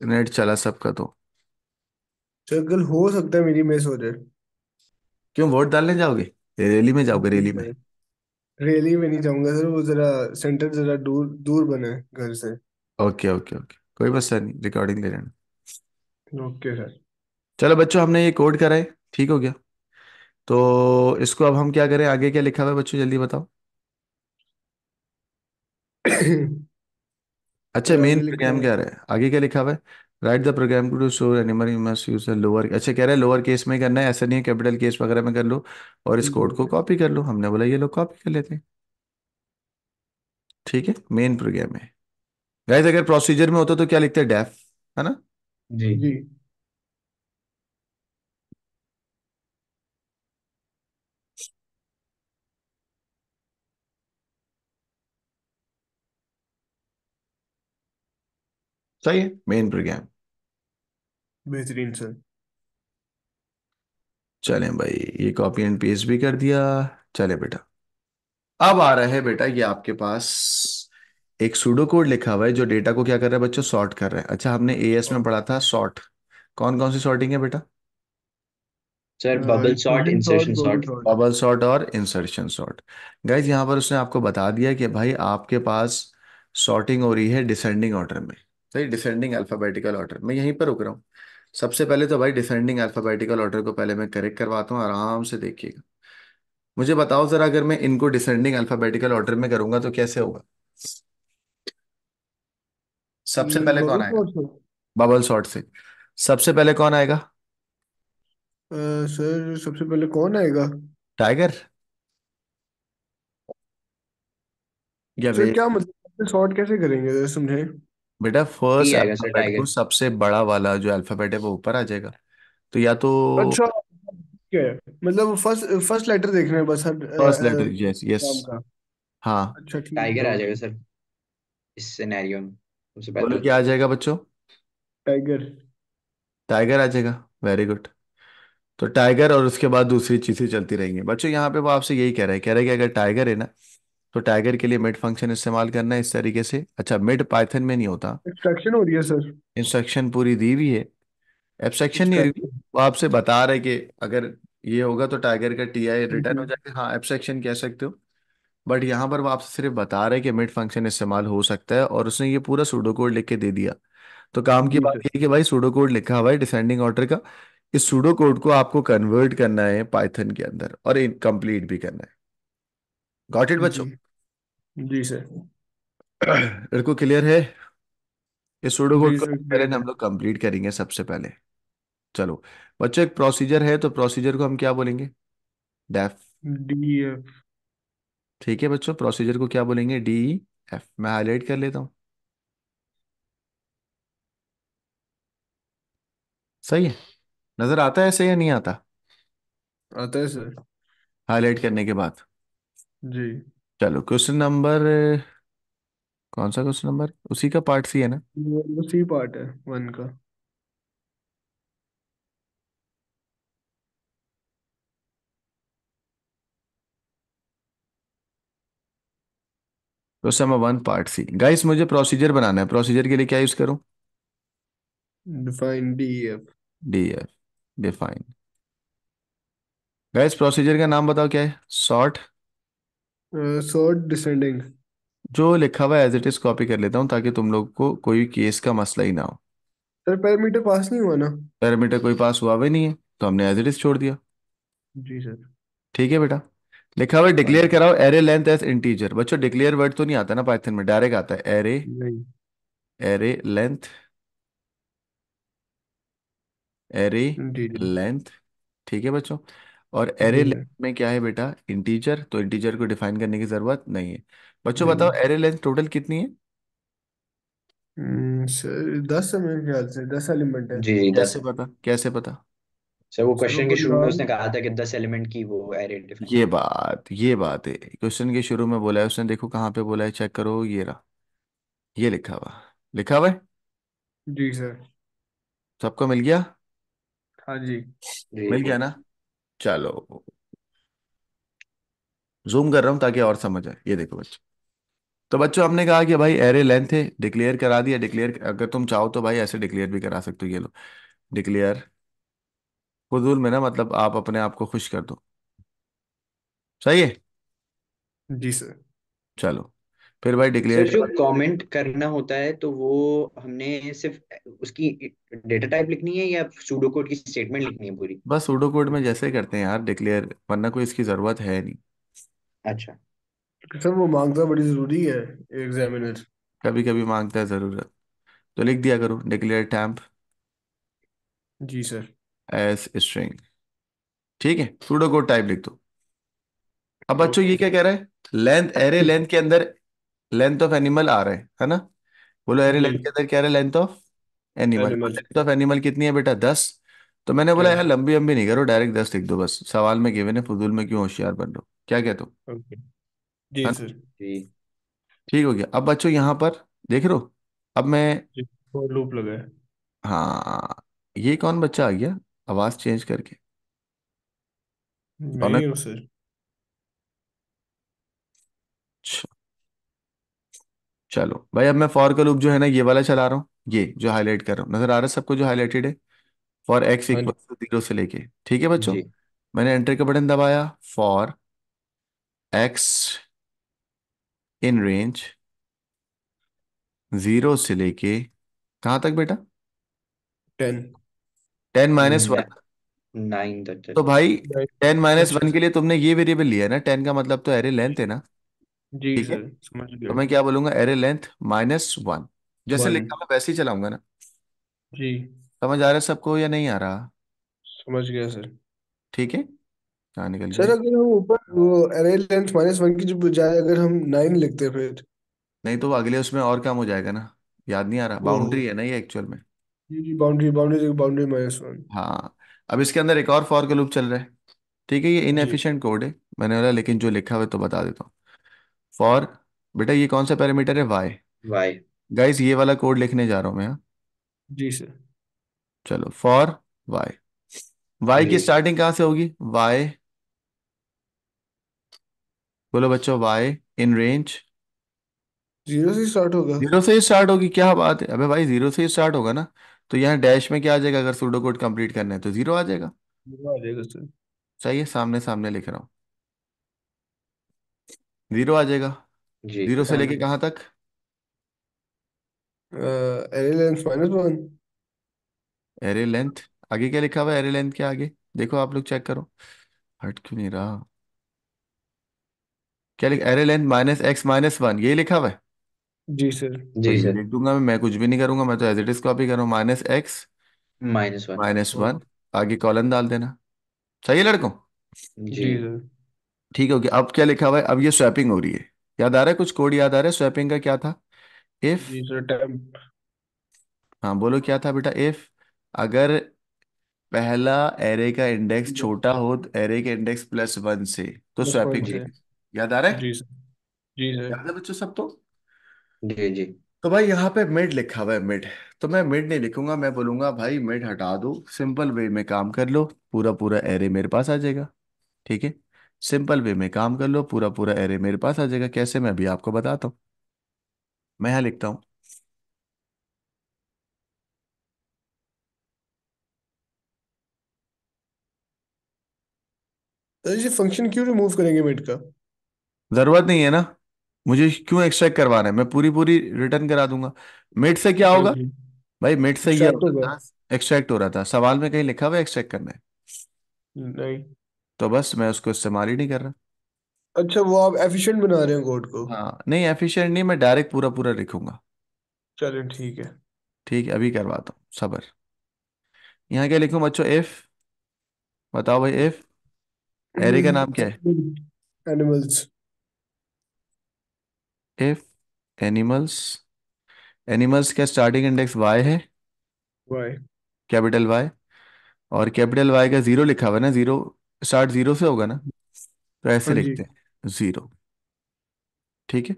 नेट चला सबका तो। सर कल हो सकता है मेरी मिस हो जाए। क्यों, वोट डालने जाओगे? रैली में जाओगे, जी रैली में? सर। रैली में नहीं जाऊंगा सर, वो जरा सेंटर जरा दूर दूर बना है घर से। ओके ओके ओके, कोई मसला नहीं, रिकॉर्डिंग ले लेना। Okay sir. चलो बच्चों, हमने ये कोड करा है, ठीक हो गया। तो इसको अब हम क्या करें? आगे क्या लिखा हुआ है बच्चों, जल्दी बताओ। अच्छा, सर मेन आगे लिखा प्रोग्राम है। क्या रहा है? आगे क्या लिखा हुआ है? Write the program to store animal, you must use lower. अच्छा, कह रहा है लोअर केस में करना है, ऐसा नहीं है कैपिटल केस वगैरह में कर लो। और इस जी कोड को सर। कॉपी कर लो। हमने बोला ये लोग कॉपी कर लेते हैं। ठीक है, मेन प्रोग्राम है। गाइस अगर प्रोसीजर में होता तो क्या लिखते हैं? डेफ, है ना? जी। जी। सही है, मेन प्रोग्राम। बेहतरीन सर। चलें भाई, ये कॉपी एंड पेस्ट भी कर दिया। चले बेटा, अब आ रहा है बेटा ये आपके पास एक सूडो कोड लिखा हुआ है जो डेटा को क्या कर रहा है बच्चों, सॉर्ट कर रहा है। अच्छा, हमने एएस में पढ़ा था सॉर्ट। कौन कौन सी सॉर्टिंग है बेटा? Sir bubble sort, including sort, insertion global sort. Sort. Bubble sort और इंसर्शन सॉर्ट। गाइज यहाँ पर उसने आपको बता दिया कि भाई आपके पास सॉर्टिंग हो रही है डिसेंडिंग ऑर्डर में। सही, डिसेंडिंग अल्फाबेटिकल ऑर्डर। मैं यहीं पर रुक रहा हूँ। सबसे पहले तो भाई डिसेंडिंग अल्फाबेटिकल ऑर्डर को पहले मैं करेक्ट करवाता हूँ, आराम से देखिएगा। मुझे बताओ जरा, अगर मैं इनको डिसेंडिंग अल्फाबेटिकल ऑर्डर में करूंगा तो कैसे होगा? सबसे पहले कौन ग्लोबल आएगा? Sort sir. बबल सॉर्ट से सबसे पहले कौन आएगा? सर सबसे पहले कौन आएगा? टाइगर या सर वेल? क्या मतलब, सॉर्ट कैसे करेंगे जरा समझे। बेटा टी फर्स्ट आएगा सर, अल्फाबेट को, टाइगर। सबसे बड़ा वाला जो अल्फाबेट है वो ऊपर आ जाएगा। तो या तो अच्छा, ठीक है। मतलब फर्स्ट फर्स्ट लेटर देखना है बस हर फर्स्ट लेटर, यस यस। नाम का। हाँ। अच्छा ठीक है, टाइगर आ जाएगा ओके। सर इस सिनेरियो में सबसे बोलो पहले। क्या आ जाएगा बच्चों? टाइगर। टाइगर आ जाएगा। Very good. तो टाइगर और उसके बाद दूसरी चीजें चलती रहेंगी बच्चों। यहाँ पे वो आपसे यही कह रहे हैं कि अगर टाइगर है ना, तो टाइगर के लिए मिड फंक्शन इस्तेमाल करना है इस तरीके से। अच्छा, मिड पाइथन में नहीं होता। एक्सट्रैक्शन हो रही है सर। इंस्ट्रक्शन पूरी दी हुई है। एब्स्ट्रैक्शन नहीं हुई हुई। एक्सट्रैक्शन। वो आपसे बता रहे कि अगर ये होगा तो टाइगर का टीआई रिटर्न हो हम्म। जाएगा। हाँ, एब्स्ट्रैक्शन कह सकते हो। बट यहाँ पर वो आपसे सिर्फ बता रहे हैं कि मिड फंक्शन इस्तेमाल हो सकता है, और उसने ये पूरा सूडो कोड लिख के दे दिया। तो काम की जी बात सर। ये है कि भाई सूडो कोड लिखा हुआ है डिसेंडिंग ऑर्डर का। इस सूडो कोड को आपको कन्वर्ट करना है पाइथन के अंदर, और इनकम्प्लीट भी करना है। गॉट इट बच्चों? जी। जी सर। इनको क्लियर है? इस सूडो कोड जी को सर, पहले क्लियर हम है। लोग कंप्लीट करेंगे सबसे पहले। चलो बच्चों, एक प्रोसीजर है, तो प्रोसीजर को हम क्या बोलेंगे? डेफ। D F. ठीक है बच्चों, प्रोसीजर को क्या बोलेंगे? D F. मैं हाईलाइट कर लेता हूँ। सही है? नजर आता है ऐसे या नहीं आता? आता है सर। हाईलाइट करने के बाद। जी। चलो क्वेश्चन नंबर, कौन सा क्वेश्चन नंबर? उसी का पार्ट सी है ना? वो सी पार्ट है वन का। Question number one part C. Guys मुझे प्रोसीजर बनाना है। प्रोसीजर के लिए क्या यूज करूं? Define D F. D F. Define. Guys procedure का नाम बताओ क्या है? सॉर्ट। Sort descending. जो लिखा हुआ है एज इट इज कॉपी कर लेता हूँ, ताकि तुम लोग को कोई केस का मसला ही ना हो। सर पैरामीटर पास नहीं हुआ ना? पैरामीटर कोई पास हुआ भी नहीं है, तो हमने एज इट इज छोड़ दिया। जी सर। ठीक है बेटा। लिखा हुआ है हाँ डिक्लेयर जी। कराओ एरे लेंथ एज इंटीजर। बच्चों डिक्लेयर वर्ड तो नहीं आता ना पाइथन में, डायरेक्ट आता है एरे। नहीं। Array length. एरे जी जी। लेंथ। ठीक है बच्चों। और एरे जी लेंथ सर। में क्या है बेटा? इंटीजर। तो इंटीजर को डिफाइन करने की जरूरत नहीं है। बच्चों नहीं। बताओ एरे लेंथ टोटल कितनी है? सर 10 है मेरे ख्याल से, 10 एलिमेंट है। जी जी, 10 कैसे है। पता, कैसे पता? सर वो सर क्वेश्चन के ऊपर शुरू में नाम। उसने कहा था कि 10 एलिमेंट की वो एरे डिफाइन ये करनी है। बात, ये बात है। क्वेश्चन के शुरू में बोला है उसने, देखो कहाँ पे बोला है, चेक करो, ये रहा। ये लिखा हुआ, लिखा हुआ है। जी सर। सबको मिल गया? हाँ जी। जी मिल जी। गया ना? चलो जूम कर रहा हूँ ताकि और समझ आए। ये देखो बच्चों। तो बच्चों हमने कहा कि भाई एरे लेंथ है, डिक्लेयर करा दिया। डिक्लेयर अगर तुम चाहो तो भाई ऐसे डिक्लेयर भी करा सकते हो। ये लो डिक्लेयर। फुजूल में ना, मतलब आप अपने आप को खुश कर दो। सही है? जी सर। चलो फिर भाई डिक्लेयर सर जो करा। कमेंट करना होता है तो वो हमने सिर्फ उसकी डेटा टाइप लिखनी है या सूडो कोड की स्टेटमेंट लिखनी है पूरी? बस सूडो कोड में जैसे करते हैं यार डिक्लेयर, वरना कोई इसकी जरूरत है नहीं। अच्छा। सर वो मांगना बड़ी जरूरी है एग्जामिनर। कभी कभी मांगता है जरूरत। तो लिख दिया करो डिक्लेयर टैम्प जी सर। As string. ठीक है, सूडो कोड टाइप लिख दो। अब बच्चों ये ओके। क्या कह रहा है? लेंथ, एरे लेंथ के अंदर लेंथ ऑफ एनिमल आ रहा है ना? बोलो एरे जी। लेंथ के अंदर क्या है? Length of animal. Animal. Length of animal कितनी है बेटा? 10। तो मैंने बोला 10। यार लंबी लंबी नहीं करो, डायरेक्ट 10 लिख दो बस। सवाल में गिवन है, फजूल में क्यों होशियार बन रहे हो? क्या कहते हो? ओके। है जी ना? सर। जी ठीक हो गया। अब बच्चों यहाँ पर देख रहे हो? अब मैं, जी। फॉर लूप लगा है। हाँ, ये कौन बच्चा आ गया आवाज चेंज करके? मैं ही रौनक। हूँ सर। अच्छा, चलो भाई, अब मैं फॉर का लूप जो है ना ये वाला चला रहा हूँ, ये जो हाईलाइट कर रहा हूँ, नजर आ रहा है सबको जो हाईलाइटेड है? फॉर एक्स हाँ इक्वल जी। टू 0 से लेके, ठीक है बच्चों? जी। मैंने एंटर का बटन दबाया। फॉर एक्स इन रेंज 0 से लेके कहाँ तक बेटा? 10। 10 - 1। 9 तक तो चलेगा। भाई 10 - 1 अच्छा। के लिए तुमने ये वेरिएबल लिया है ना, 10 का मतलब तो एरे लेंथ है ना। जी ठीक है, सर, समझ तो गया। मैं क्या बोलूंगा? Array length -1। जैसे 1। लिखा मैं वैसे ही चलाऊंगा ना। जी, समझ आ रहा है सबको या नहीं आ रहा? समझ गया सर। ठीक है, कहाँ निकल सर गई? अगर हम ऊपर वो एरे लेंथ -1 की जो बजाय अगर हम 9 लिखते फिर। नहीं तो वो अगले उसमें और काम हो जाएगा ना। याद नहीं आ रहा? ओहो। बाउंड्री है ना ये एक्चुअल में। जी जी, बाउंड्री बाउंड्री बाउंड्री -1। हाँ। अब इसके अंदर एक और फॉर का लूप चल रहा है। ठीक है, ये जी। इनएफिशिएंट कोड है, मैंने बोला लेकिन जो लिखा हुआ है तो बता देता हूँ। फॉर, बेटा ये कौन सा पैरामीटर है? वाई। वाई। गाइस ये वाला कोड लिखने जा रहा हूँ मैं, हाँ? जी सर। चलो, फॉर वाई। वाई की जी। स्टार्टिंग कहाँ से होगी? वाई, बोलो बच्चों, वाई इन रेंज 0 से स्टार्ट होगा। 0 से ही स्टार्ट होगी। क्या बात है, अबे भाई 0 से ही स्टार्ट होगा ना। तो यहाँ डैश में क्या आ जाएगा? अगर सूडो कोड कंप्लीट करना है तो 0 आ जाएगा। 0 आ जाएगा सर। सही है, सामने सामने लिख रहा हूँ, 0 आ जाएगा। जी। 0 से लेके कहाँ तक? Array length -1। एरे लेंथ, आगे क्या लिखा हुआ है? एरे लेंथ के आगे देखो, आप लोग चेक करो। हट क्यों नहीं रहा? क्या लिख, एरे लेंथ -x - 1 यही लिखा हुआ है? जी सर। तो जी ये सर। लिख दूंगा मैं कुछ भी नहीं करूंगा, मैं तो एज इट इज कॉपी करूँ, -x -1। -1, आगे कॉलन डाल देना। सही है लड़कों? जी। जी सर। ठीक है, ओके। अब क्या लिखा हुआ है? अब ये स्वैपिंग हो रही है। याद आ रहा है कुछ कोड? याद आ रहा है स्वैपिंग का क्या था? इफ, जी सर, टेम्प। हाँ बोलो क्या था बेटा? इफ अगर पहला एरे का इंडेक्स छोटा हो एरे के इंडेक्स +1 से, तो +1 स्वैपिंग जी। से। होती है। याद आ रहा है? जी सर। जी सर। याद है बच्चों सब तो? जी। जी। तो भाई यहाँ पे मिड लिखा हुआ है, मिड। तो मैं मिड नहीं लिखूंगा, मैं बोलूंगा भाई मिड हटा दो, सिंपल वे में काम कर लो, पूरा पूरा एरे मेरे पास आ जाएगा। ठीक है, सिंपल वे में काम कर लो, पूरा पूरा एरे मेरे पास आ जाएगा। कैसे, मैं अभी आपको बताता हूँ। मैं यहाँ लिखता हूँ, सर ये फंक्शन क्यों रिमूव करेंगे मिड का? जरूरत नहीं है ना, मुझे क्यों एक्सट्रैक्ट करवाना है? मैं पूरी पूरी रिटर्न करा दूंगा। मिड से क्या अच्छा होगा? जी। भाई मिड से ये एक्सट्रैक्ट होता होगा। था, एक्सट्रैक्ट हो रहा था, सवाल में कहीं लिखा हुआ है एक्सट्रैक्ट करना है? नहीं। तो बस मैं उसको इस्तेमाल ही नहीं कर रहा। अच्छा, वो आप एफिशिएंट बना रहे हो कोड को? हाँ नहीं, एफिशिएंट नहीं, मैं डायरेक्ट पूरा पूरा लिखूंगा। चलिए ठीक है। ठीक है, अभी करवाता हूँ, सबर। यहाँ क्या लिखूं बच्चों? इफ, बताओ भाई, इफ एरे का नाम क्या है? एनिमल्स। इफ एनिमल्स, एनिमल्स का स्टार्टिंग इंडेक्स वाई है, वाई। Capital Y. और कैपिटल वाई का 0 लिखा हुआ है ना, 0 स्टार्ट 0 से होगा ना। तो ऐसे हाँ जी। लिखते हैं, 0। ठीक है,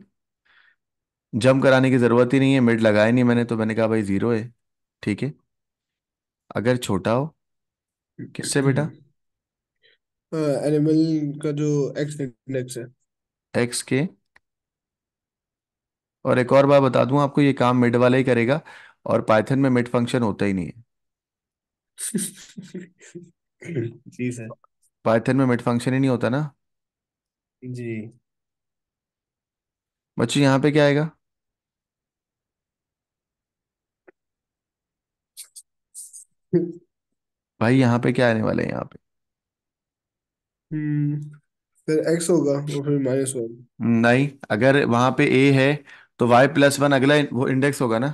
जंप कराने की जरूरत ही नहीं है, मिड लगाया नहीं मैंने, तो मैंने कहा भाई 0 है। ठीक है, अगर छोटा हो, किससे बेटा? एनिमल का जो एक्स इंडेक्स है। एक्स के। और एक और बात बता दूं आपको, ये काम मिड वाला ही करेगा, और पाइथन में मिड फंक्शन होता ही नहीं है। जी सर। पाइथन में मिड फंक्शन ही नहीं होता ना। जी। बच्चों यहाँ पे क्या आएगा? भाई यहाँ पे क्या आने वाला है यहाँ पे? फिर एक्स होगा और फिर -1। नहीं, अगर वहां पे ए है तो y+1 अगला वो इंडेक्स होगा ना।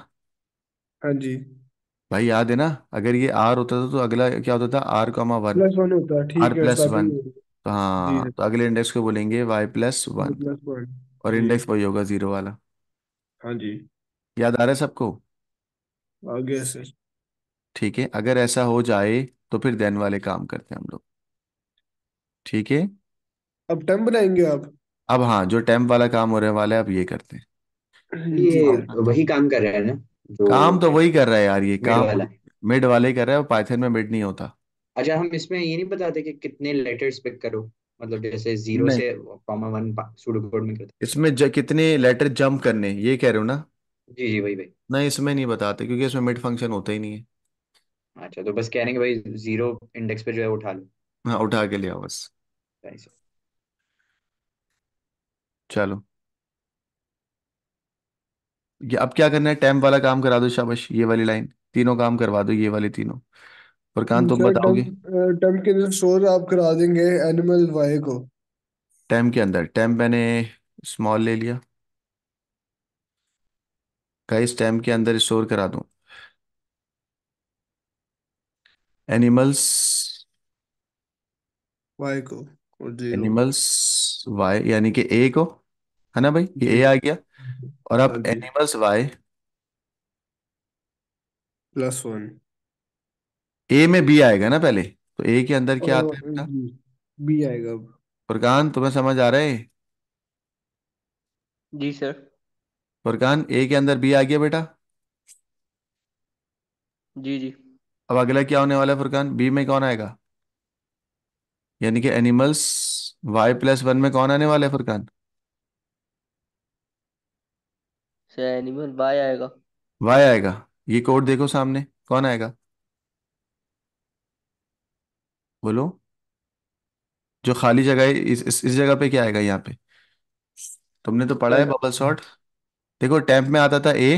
हाँ जी। भाई याद है ना, अगर ये r होता था तो अगला क्या होता था? r,1। +1 होता है, r ठीक है, प्लस स्टार्टिंग वन में। तो जी हाँ, सर। तो अगले इंडेक्स को बोलेंगे y+1। +1। और जी। इंडेक्स वही होगा, 0 वाला। हाँ जी। याद आ रहा है सबको? आ गया सर। ठीक है, अगर ऐसा हो जाए तो फिर देन वाले काम करते हैं हम लोग। ठीक है, अब टेम्प बनाएंगे आप? अब हाँ, जो टेम्प वाला काम होने वाला है अब ये करते हैं। जी ये सर। वही काम कर रहा है ना काम जो तो वही कर रहा है यार, ये मिड काम वाला? वही मिड वाले ही कर रहा है, पाइथन में मिड नहीं होता। अच्छा, हम इसमें ये नहीं बताते कि कितने लेटर्स पिक करो? मतलब जैसे जीरो नहीं, से कॉमा वन सूडो कोड में करते इसमें कितने लेटर जंप करने ये कह रहे हो ना? हैं। जी जी, वही वही। नहीं, इसमें नहीं बताते क्योंकि इसमें मिड फंक्शन होता ही नहीं है। अच्छा, तो बस कह रहे हैं कि भाई जीरो इंडेक्स पे जो है वो उठा लो। हाँ, उठा के लिया बस। ऐसे। चलो, ये अब क्या करना है, टेम्प वाला काम करा दो, शाबाश, ये वाली लाइन तीनों काम करवा दो, ये वाली तीनों। फुरकान तुम सर बताओगे? टेम्प टेम्प के अंदर स्टोर आप करा देंगे एनिमल वाई को। टेम्प के अंदर, टेम्प मैंने स्मॉल ले लिया। गाइस, टेम्प के अंदर स्टोर करा दूं एनिमल्स, वाई को और जीरो। एनिमल्स वाई यानी कि ए को, है ना भाई, ये ए जी। आ गया। और हाँ अब जी। Animals Y, +1। ए में बी आएगा ना पहले, तो ए के अंदर क्या आता है बेटा? जी, बी आएगा अब। फुरकान तुम्हें समझ आ रहा है? जी सर। फुरकान, ए के अंदर बी आ गया बेटा। जी जी। अब अगला क्या होने वाला है फुरकान, बी में कौन आएगा? यानी कि एनिमल्स y+1 में कौन आने वाला है फुरकान? सर एनिमल वाई आएगा। वाई आएगा। ये कोड देखो सामने, कौन आएगा? बोलो। जो खाली जगह है, इस जगह पे क्या आएगा यहाँ पे? तुमने तो पढ़ा है सर बबल सॉर्ट। देखो, टेम्प में आता था ए,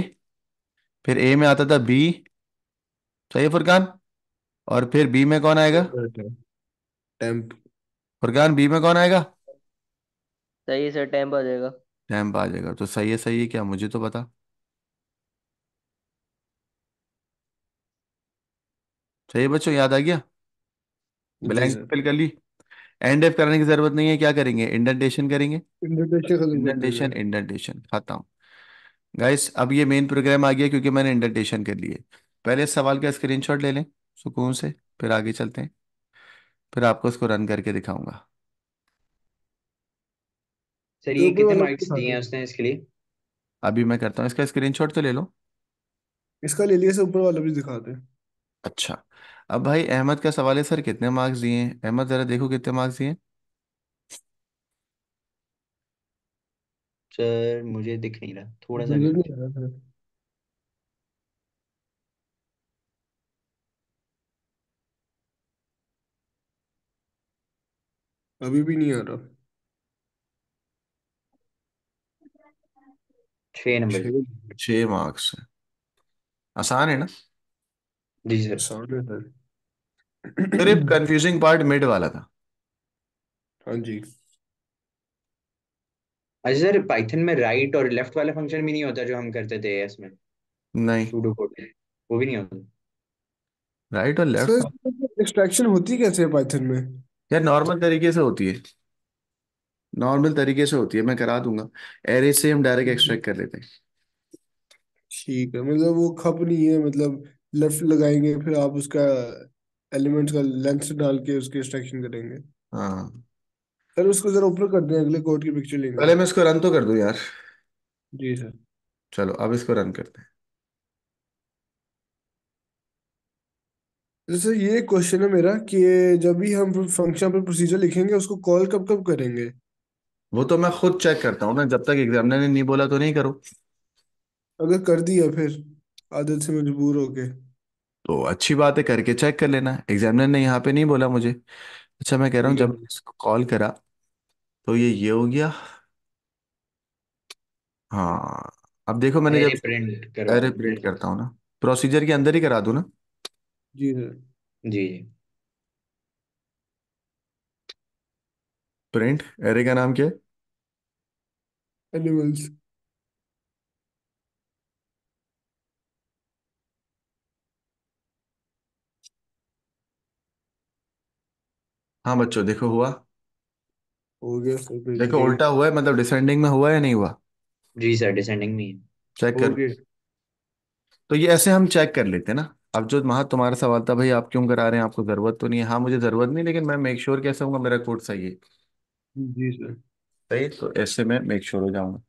फिर ए में आता था बी, सही है फुरकान? और फिर बी में कौन आएगा? टेम्प। फुरकान, बी में कौन आएगा? सही है सर, टाइम आ जाएगा। टेम्प आ जाएगा। तो सही है क्या, मुझे तो पता। सही है बच्चों, याद आ गया? जी ब्लैंक सर। फिल कर ली। एंड एफ कराने की जरूरत नहीं है, क्या करेंगे, इंडेंटेशन करेंगे। इंडेंटेशन खत्म कर देंगे। इंडेंटेशन, इंडेंटेशन खत्म। गाइस, अब ये मेन प्रोग्राम आ गया क्योंकि मैंने इंडेंटेशन कर लिए। पहले इस सवाल का स्क्रीनशॉट ले लें सुकून से, फिर आगे चलते हैं, फिर आपको इसको रन करके दिखाऊंगा। सर तो ये ऊपर कितने वाला भी मार्क्स दिखा दिए दो। हैं उसने इसके लिए? अभी मैं करता हूँ, इसका स्क्रीनशॉट तो ले लो। इसका ले लिया, से ऊपर वाला भी दिखा दे। अच्छा, अब भाई अहमद का सवाल है, सर कितने मार्क्स दिए हैं? अहमद जरा देखो कितने मार्क्स दिए हैं। सर मुझे दिख नहीं रहा, थोड़ा सा नजर वेट। नहीं आ रहा सर। अभी भी नहीं आ रहा। 6 नंबर। 6। 6 मार्क्स है। आसान है ना? जी सर। आसान है सर। सिर्फ कंफ्यूजिंग पार्ट मिड वाला था। हाँ जी। अच्छा सर, पाइथन में राइट और लेफ्ट वाला फंक्शन भी नहीं होता जो हम करते थे इसमें, नहीं, सूडो कोड में? वो भी नहीं होता? राइट और लेफ्ट। सर एक्सट्रैक्शन होती कैसे है पाइथन में? यार नॉर्मल तरीके से होती है, नॉर्मल तरीके से होती है, मैं करा दूंगा। एरे से हम डायरेक्ट एक्सट्रैक्ट कर लेते हैं। ठीक है, मतलब वो खप नहीं है, मतलब लेफ्ट लगाएंगे फिर आप उसका एलिमेंट्स का लेंथ डाल के उसकी एक्सट्रैक्शन करेंगे। हाँ, सर उसको जरा ऊपर कर दें, अगले कोड की पिक्चर लेंगे। पहले मैं इसको रन तो कर दूं यार। जी सर। चलो, अब इसको रन करते हैं। जैसे ये क्वेश्चन है मेरा कि जब भी हम फंक्शन पर प्रोसीजर लिखेंगे उसको कॉल कब कब करेंगे? वो तो मैं खुद चेक करता हूँ ना, जब तक एग्जामिनर ने नहीं बोला तो नहीं करो। अगर कर दिया फिर आदत से मजबूर होके। तो अच्छी बात है, करके चेक कर लेना, एग्जामिनर ने यहाँ पे नहीं बोला मुझे। अच्छा, मैं कह रहा हूँ ठीक है जब सर। इसको कॉल करा तो ये हो गया। हाँ, अब देखो मैंने जब एरे प्रिंट करवा अरे दूं प्रिंट फिर? करता हूँ ना, प्रोसीजर के अंदर ही करा दूँ ना। जी सर। जी जी। प्रिंट एरे का नाम क्या है? एनिमल्स। हाँ बच्चों, देखो हुआ। हो गया सर, भेज देखो दिया। उल्टा हुआ है, मतलब डिसेंडिंग में हुआ या नहीं हुआ? जी सर, डिसेंडिंग में ही है। चेक हो करो। गया। तो ये ऐसे हम चेक कर लेते हैं ना। अब जो महा तुम्हारा सवाल था भाई, आप क्यों करा रहे हैं, आपको जरूरत तो नहीं है, हाँ मुझे जरूरत नहीं, लेकिन मैं मेक श्योर कैसे होऊंगा मेरा कोड सही है? जी सर। सही, तो ऐसे में मेक श्योर हो जाऊंगा।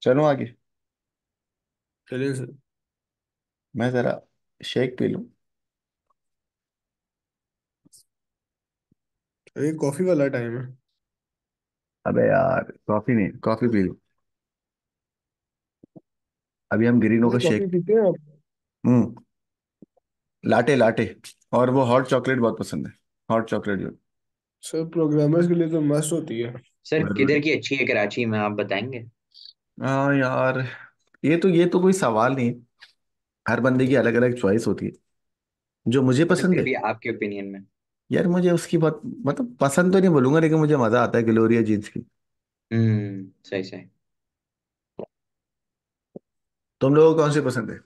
चलो आगे। चलिए सर। मैं जरा शेक पी लूं। ये कॉफी वाला टाइम है। अबे यार कॉफी नहीं, कॉफी पी लूं। अभी हम ग्रीनो का ये कॉफी शेक। पीते हैं आप? हम्म। Latte latte. और वो हॉट चॉकलेट बहुत पसंद है। हॉट चॉकलेट जो। सर प्रोग्रामर्स के लिए तो मस्त होती है। सर बिल्कुल। किधर की अच्छी है कराची में, आप बताएंगे? हाँ यार, ये तो कोई सवाल नहीं है। हर बंदे की अलग अलग चॉइस होती है। जो मुझे सर पसंद फिर है, भी आपके ओपिनियन में। यार मुझे उसकी बहुत मतलब पसंद तो नहीं बोलूंगा, लेकिन मुझे मजा आता है ग्लोरिया जींस की। सही सही। तुम लोगों को कौन सी पसंद है?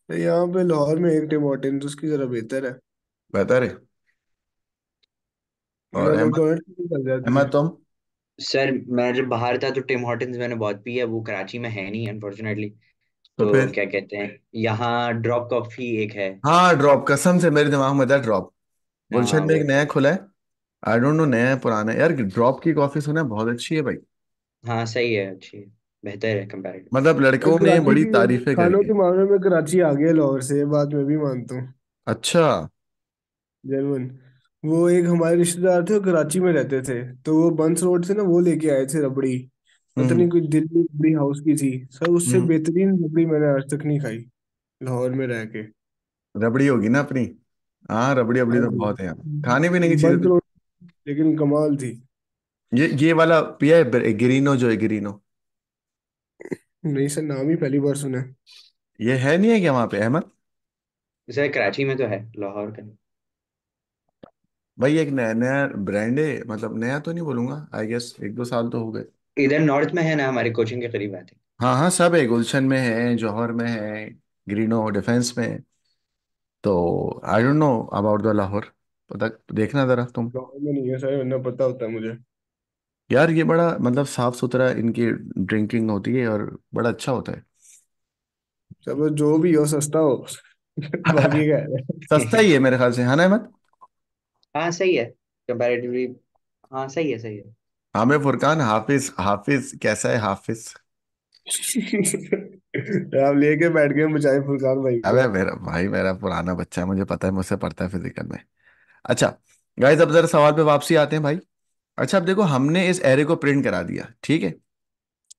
तो यहाँ पे लाहौर में एक टिम हॉर्टन्स, उसकी जरा बेहतर है। बेहतर है। और वरना अहमद? मैकडोनल्ड्स की चल जाती है। अहमद तुम? सर मैं जब बाहर था तो टिम हॉर्टन्स मैंने बहुत पी है, वो कराची में है नहीं अनफॉर्चुनेटली। तो तो फिर? क्या कहते हैं, यहाँ ड्रॉप कॉफी एक है। हाँ ड्रॉप, कसम से मेरे दिमाग में था ड्रॉप। गुलशन हाँ में वो एक नया खुला है। आई डोंट नो नया है पुराना है यार, ड्रॉप की कॉफी सुना है बहुत अच्छी है भाई। हाँ सही है, अच्छी है, बेहतर है कंपैरेटिव। मतलब लड़कों ने कराची बड़ी की तारीफें करी खानों है। के मामले में कराची आगे है लाहौर से, ये बात मैं भी मानता हूँ। अच्छा। जेनवन। वो एक हमारे रिश्तेदार थे, वो कराची में रहते थे। तो वो बंस रोड से ना वो लेके आए थे रबड़ी। पता हम्म। नहीं कोई दिल्ली रबड़ी हाउस की थी। सर उससे हम्म। बेहतरीन रबड़ी मैंने आज तक नहीं खाई लाहौर में रह के। रबड़ी होगी ना अपनी। हाँ रबड़ी अबड़ी हाँ तो जी। बहुत है यहाँ, खाने पीने की चीजें बंस तो। रोड, लेकिन कमाल थी। ये वाला पिया है गिरीनो, जो है गिरीनो। नहीं सर, नाम ही पहली बार सुना है। ये है नहीं है क्या वहाँ पे अहमद? सर कराची में तो है, लाहौर का नहीं। भाई एक नया नया ब्रांड है, मतलब नया तो नहीं बोलूंगा, आई गेस एक दो साल तो हो गए। इधर नॉर्थ में है ना, हमारे कोचिंग के करीब आते। हाँ हाँ सब है, गुलशन में है, जौहर में है, ग्रीनो डिफेंस में है। तो I don't know about the Lahore. पता देखना जरा तुम। लाहौर में नहीं है सर, वरना पता होता मुझे। यार ये बड़ा मतलब साफ सुथरा इनकी ड्रिंकिंग होती है और बड़ा अच्छा होता सब जो भी हो, सस्ता हो। है। बाकी क्या है। सस्ता ही है मेरे ख्याल से, है ना अहमद? हाँ सही है कंपैरेटिवली। हाँ सही है, सही है। आमिर फुरकान, हाफिज हाफिज कैसा है हाफिज? आप लेके बैठ गए बचाए फुरकान भाई अबे को। मेरा भाई, मेरा पुराना बच्चा है, मुझे पता है, मुझसे पढ़ता है फिजिकल में। अच्छा। गाइस अब जरा सवाल पे वापसी आते हैं भाई। अच्छा अब देखो, हमने इस एरे को प्रिंट करा दिया, ठीक है।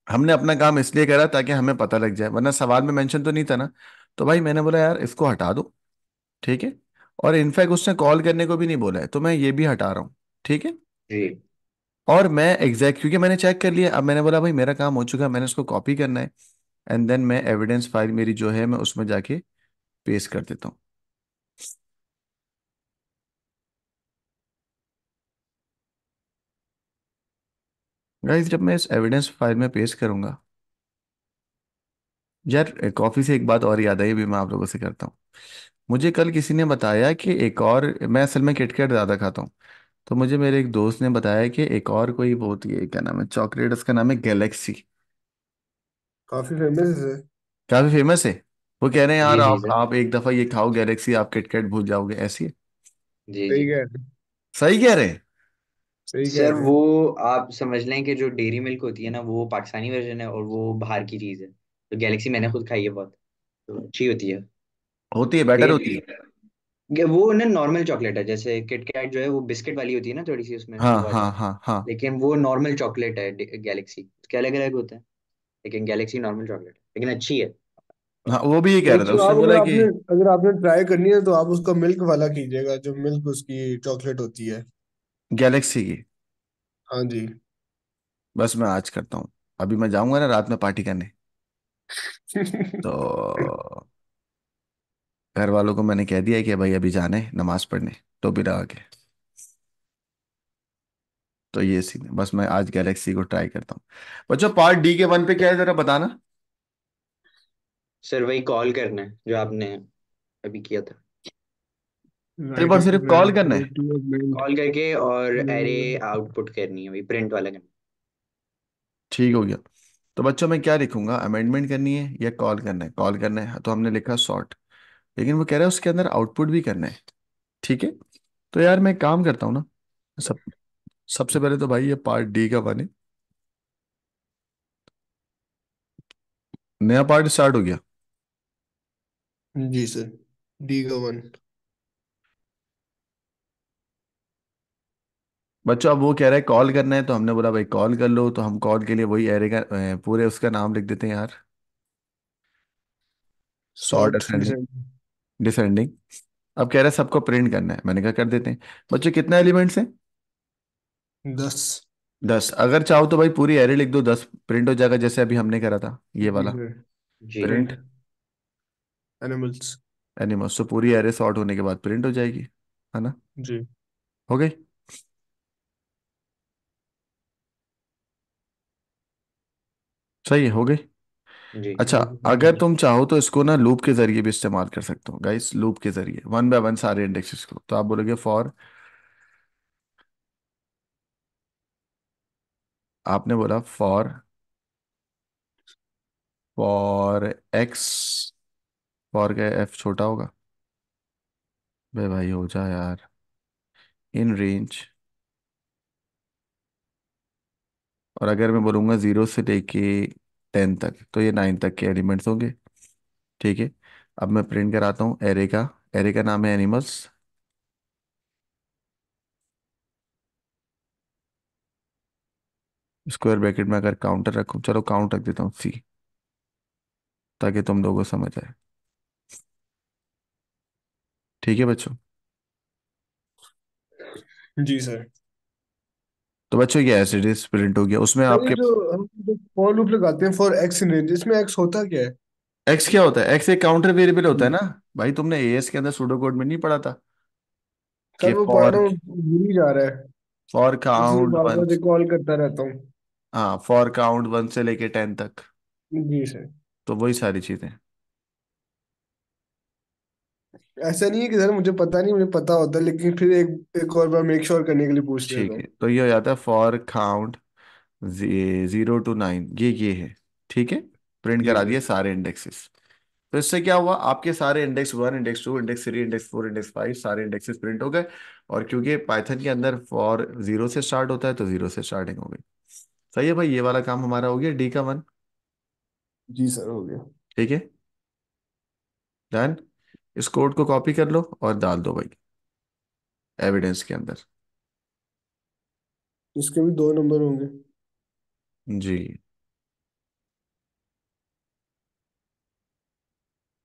हमने अपना काम इसलिए करा ताकि हमें पता लग जाए, वरना सवाल में मेंशन तो नहीं था ना। तो भाई मैंने बोला यार इसको हटा दो। ठीक है। और इनफैक्ट उसने कॉल करने को भी नहीं बोला है, तो मैं ये भी हटा रहा हूँ। ठीक है। जी और मैं एग्जैक्ट क्योंकि मैंने चेक कर लिया, अब मैंने बोला भाई मेरा काम हो चुका है, मैंने उसको कॉपी करना है। एंड देन मैं एविडेंस फाइल मेरी जो है मैं उसमें जाके पेस्ट कर देता हूँ। गाइस जब मैं इस एविडेंस फाइल में पेस्ट करूंगा, यार कॉफी से एक बात और याद आई, भी मैं आप लोगों से करता हूँ। मुझे कल किसी ने बताया कि एक और, मैं असल में किटकैट ज़्यादा खाता हूँ। तो मुझे मेरे एक दोस्त ने बताया कि एक और कोई वो होती है, क्या नाम है चॉकलेट, उसका नाम है गैलेक्सी। काफी फेमस है। काफ़ी फेमस है। वो कह रहे हैं यार जी जी आप सर। आप एक दफ़ा ये खाओ गैलेक्सी, आप किटकैट भूल जाओगे, ऐसी है। जी सही जी। कह रहे। सही कह रहे हैं। सही कह सर रहे। वो आप समझ लें कि जो डेयरी मिल्क होती है ना, वो पाकिस्तानी वर्जन है और वो बाहर की चीज़ है। तो गैलेक्सी मैंने खुद खाई है, बहुत तो अच्छी होती है। होती है, बेटर होती है। टेस्ट वो ना नॉर्मल चॉकलेट है, जैसे किटकैट जो है वो बिस्किट वाली होती है ना, थोड़ी सी उसमें हाँ वो हाँ आता है। हाँ हाँ। लेकिन वो नॉर्मल चॉकलेट है, गैलेक्सी उसके अलग अलग होते हैं। लेकिन गैलेक्सी नॉर्मल चॉकलेट है, लेकिन अच्छी है। हाँ वो भी ये कह एक रहा था, तो उसने आप, बोला कि अगर आपने ट्राई करनी है तो आप उसका मिल्क वाला कीजिएगा, जो मिल्क उसकी चॉकलेट होती है। गैलेक्सी की। हाँ जी। बस मैं आज करता हूँ। अभी मैं जाऊंगा ना रात में पार्टी करने। तो घर वालों को मैंने कह दिया है कि भाई अभी जाने नमाज पढ़ने, टोपी लगा के। तो ये सीन है, बस मैं आज गैलेक्सी को ट्राई करता हूँ। बच्चों पार्ट डी के वन पे क्या है जरा बताना। सर वही कॉल करना है जो आपने अभी किया था। सिर्फ राइट और अ सिर्फ प्रोग्राम कॉल करना फॉर है। द टू ऑफ कॉल करके और एरे आउटपुट करनी है, वही प्रिंट वाला करना ठीक हो गया। तो बच्चों मैं क्या लिखूंगा, अमेंडमेंट करनी है या कॉल करना है? कॉल करना है तो हमने लिखा सॉर्ट। लेकिन वो कह रहा है उसके अंदर आउटपुट भी करना है। ठीक है। तो यार मैं एक काम करता हूँ ना। सब सबसे पहले तो भाई ये पार्ट डी का बने। नया पार्ट स्टार्ट हो गया। जी सर। डी का 1। बच्चों अब वो कह रहा है कॉल करना है, तो हमने बोला भाई कॉल कर लो, तो हम कॉल के लिए वही एरे का पूरे उसका नाम लिख देते हैं यार। Sort sort ascending, descend. Descending. अब कह रहा है सबको प्रिंट करना है, मैंने कहा कर देते हैं। बच्चों कितने एलिमेंट्स हैं? 10। 10। अगर चाहो तो भाई पूरी एरे लिख दो, 10 प्रिंट हो जाएगा, जैसे अभी हमने करा था ये जी वाला। सर। जी। Print print animals. एनिमल्स, तो पूरी एरे सॉर्ट होने के बाद प्रिंट हो जाएगी, है ना? जी। हो गई। सही है, हो गई। जी। अच्छा, अगर तुम चाहो तो इसको ना लूप के जरिए भी इस्तेमाल कर सकते हो गाइस, लूप के जरिए वन बाय वन सारे इंडेक्सेस को। तो आप बोलोगे फॉर, आपने बोला फॉर एक्स, फॉर का एफ छोटा होगा। बे भाई हो जा यार। इन रेंज, और अगर मैं बोलूँगा 0 से लेके 10 तक, तो ये 9 तक के एलिमेंट्स होंगे। ठीक है। अब मैं प्रिंट कराता हूँ एरे का। एरे का नाम है एनिमल्स। स्क्वायर ब्रैकेट में अगर काउंटर रखूँ, चलो काउंट रख देता हूँ सी, ताकि तुम लोगों को समझ आए। ठीक है बच्चों। जी सर। तो बच्चों ये एज इट इज प्रिंट हो गया उसमें सर ये आपके। जो हम फॉर लूप लगाते हैं फॉर एक्स इन रेंज, इसमें एक्स होता क्या है? एक्स क्या होता है? एक्स एक काउंटर वेरिएबल होता है जी। ना। भाई तुमने एएस के अंदर सूडो कोड में नहीं पढ़ा था कि सर वो पढ़ फॉर, रहा हूँ, भूल ही जा रहा है। फॉर इसलिए काउंट बार वन। बार रिकॉल करता रहता हूँ। हाँ, फॉर काउंट 1 से लेके 10 तक। जी सर। तो वही सारी चीजें। ऐसा नहीं है कि सर मुझे पता नहीं, मुझे पता होता है, लेकिन फिर एक एक और बार मेक श्योर करने के लिए पूछ लेता ठीक हूँ। है, तो ये हो जाता है फॉर काउंट 0 to 9, ये है। ठीक है। प्रिंट जी करा सर। दिए सारे इंडेक्सेस। तो इससे क्या हुआ, आपके सारे index 1, index 2, index 3, index 4, index 5 सारे इंडेक्सेस प्रिंट हो गए। और क्योंकि पाइथन के अंदर फॉर 0 से स्टार्ट होता है, तो 0 से स्टार्टिंग हो गई। सही है भाई, ये वाला काम हमारा हो गया डी का 1। जी सर हो गया। ठीक है, डन। इस कोड को कॉपी कर लो और डाल दो भाई एविडेंस के अंदर। इसके भी 2 नंबर होंगे। जी।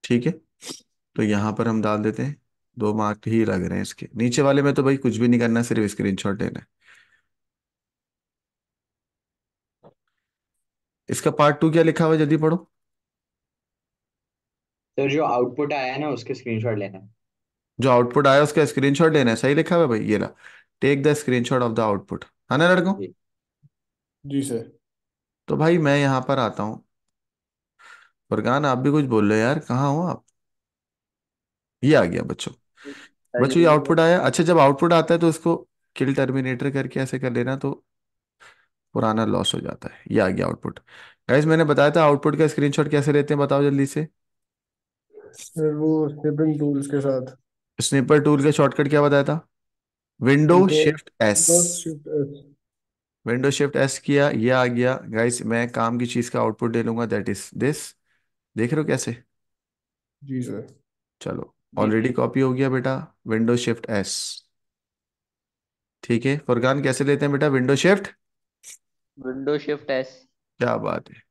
ठीक है, तो यहाँ पर हम डाल देते हैं। 2 मार्क ही लग रहे हैं इसके, नीचे वाले में तो भाई कुछ भी नहीं करना, सिर्फ स्क्रीनशॉट लेना है। इसका पार्ट 2 क्या लिखा हुआ है, जल्दी पढ़ो। तो जो आउटपुट आया है ना उसके स्क्रीनशॉट लेना है। जो आउटपुट आया उसका स्क्रीनशॉट लेना है, सही लिखा हुआ है भाई, ये ला। Take the screenshot of the output, है ना लड़कों? जी। जी सर। तो भाई मैं यहाँ पर आता हूँ। फरगान आप भी कुछ बोल रहे हो यार, कहाँ हो आप? ये आ गया बच्चों। सही बच्चों ये है। आउटपुट आया। अच्छा, जब आउटपुट आता है तो इसको किल टर्मिनेटर करके ऐसे कर लेना, तो पुराना लॉस हो जाता है। ये आ गया आउटपुट। गाइस मैंने बताया था आउटपुट का स्क्रीनशॉट कैसे लेते हैं, बताओ जल्दी से। फिर वो स्निपिंग टूल्स के साथ। स्निपर टूल का शॉर्टकट क्या बताया था? Window control shift S. Shift S. Window shift S किया, ये आ गया। गाइस मैं काम की चीज का आउटपुट ले लूंगा, दैट इज दिस। देख रहे हो कैसे? जी सर। चलो, जी ऑलरेडी जी। कॉपी हो गया बेटा। Window shift S. ठीक है, फुरकान कैसे लेते हैं बेटा window shift? Window shift S. क्या बात है।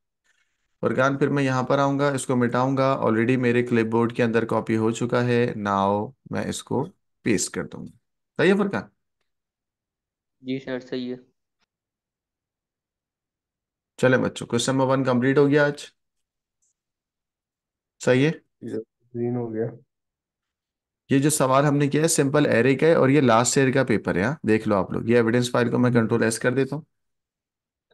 फुरकान फिर मैं यहाँ पर आऊंगा, इसको मिटाऊंगा, ऑलरेडी मेरे क्लिपबोर्ड के अंदर कॉपी हो चुका है। नाउ मैं इसको पेस्ट कर दूंगा। सही है फुरकान? जी सर सही है। चले बच्चों, क्वेश्चन नंबर 1 कंप्लीट हो गया आज। सही है। जी सर। ग्रीन हो गया। ये जो सवाल हमने किया है सिंपल एरे का है, और ये लास्ट ईयर का पेपर है। हाँ देख लो आप लोग, ये एविडेंस फाइल को मैं जी सर। कंट्रोल एस कर देता हूँ।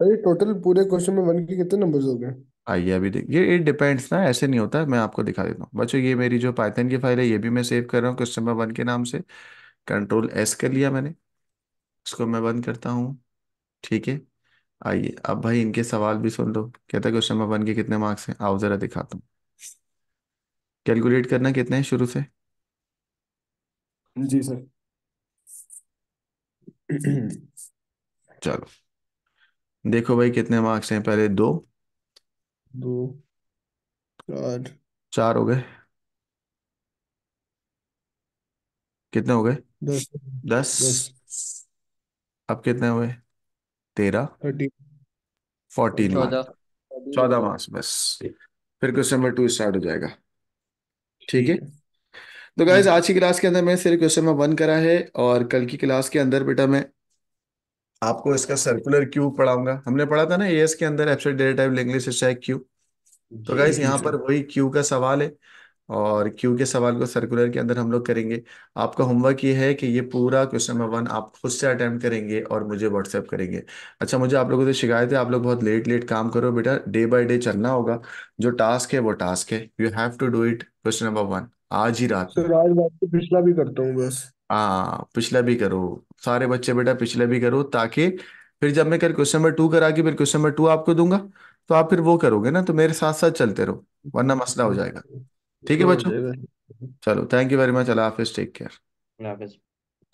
सर ये टोटल पूरे क्वेश्चन में 1 के कितने नंबर्स हो गए? आइए अभी देख, ये इट डिपेंड्स ना, ऐसे नहीं होता है। मैं आपको दिखा देता हूँ बच्चों, ये मेरी जो पाइथन की फाइल है ये भी मैं सेव कर रहा हूँ क्वेश्चन नंबर 1 के नाम से। कंट्रोल एस कर लिया मैंने, इसको मैं बंद करता हूँ। ठीक है। आइए अब भाई इनके सवाल भी सुन लो। कहता है क्वेश्चन नंबर 1 के कितने मार्क्स हैं, आओ जरा दिखाता हूँ। कैलकुलेट करना कितने हैं शुरू से। जी सर। चलो, देखो भाई कितने मार्क्स हैं, पहले 2, 2। और 4 हो गए। कितने हो गए? 10। 10। 10। अब कितने हुए? 13। 30। 14 मार्क्स। 14। 14 मार्क्स बस। फिर क्वेश्चन नंबर 2 स्टार्ट हो जाएगा। ठीक है। ठीक है। तो गाइज हम्म। आज की क्लास के अंदर मैं सिर्फ क्वेश्चन नंबर 1 करा है, और कल की क्लास के अंदर बेटा मैं आपको इसका सर्कुलर क्यू पढ़ाऊंगा। हमने पढ़ा था ना एएस के अंदर absolute data type linguistic stack queue. तो जी गाइज जी यहाँ जी। पर वही क्यू का सवाल है, और क्यू के सवाल को सर्कुलर के अंदर हम लोग करेंगे। आपका होमवर्क ये है कि ये पूरा क्वेश्चन नंबर 1 आप खुद से अटेम्प्ट करेंगे और मुझे व्हाट्सएप करेंगे। अच्छा, मुझे आप लोगों से शिकायत है, आप लोग बहुत लेट लेट काम करो बेटा, डे बाय डे चलना होगा। जो टास्क है वो टास्क है, you have to do it question number 1 आज ही रात में। सर आज रात को पिछला भी करता हूँ बस। हाँ, पिछला भी करो। सारे बच्चे बेटा पिछला भी करो, ताकि फिर जब मैं कल क्वेश्चन नंबर 2 करा के फिर क्वेश्चन नंबर 2 आपको दूंगा, तो आप फिर वो करोगे ना, तो मेरे साथ साथ चलते रहो, वरना मसला हो जाएगा। ठीक है हो बच्चों। जाएगा। चलो, थैंक यू वेरी मच, अल्लाह हाफिज, टेक केयर। अल्लाह हाफिज।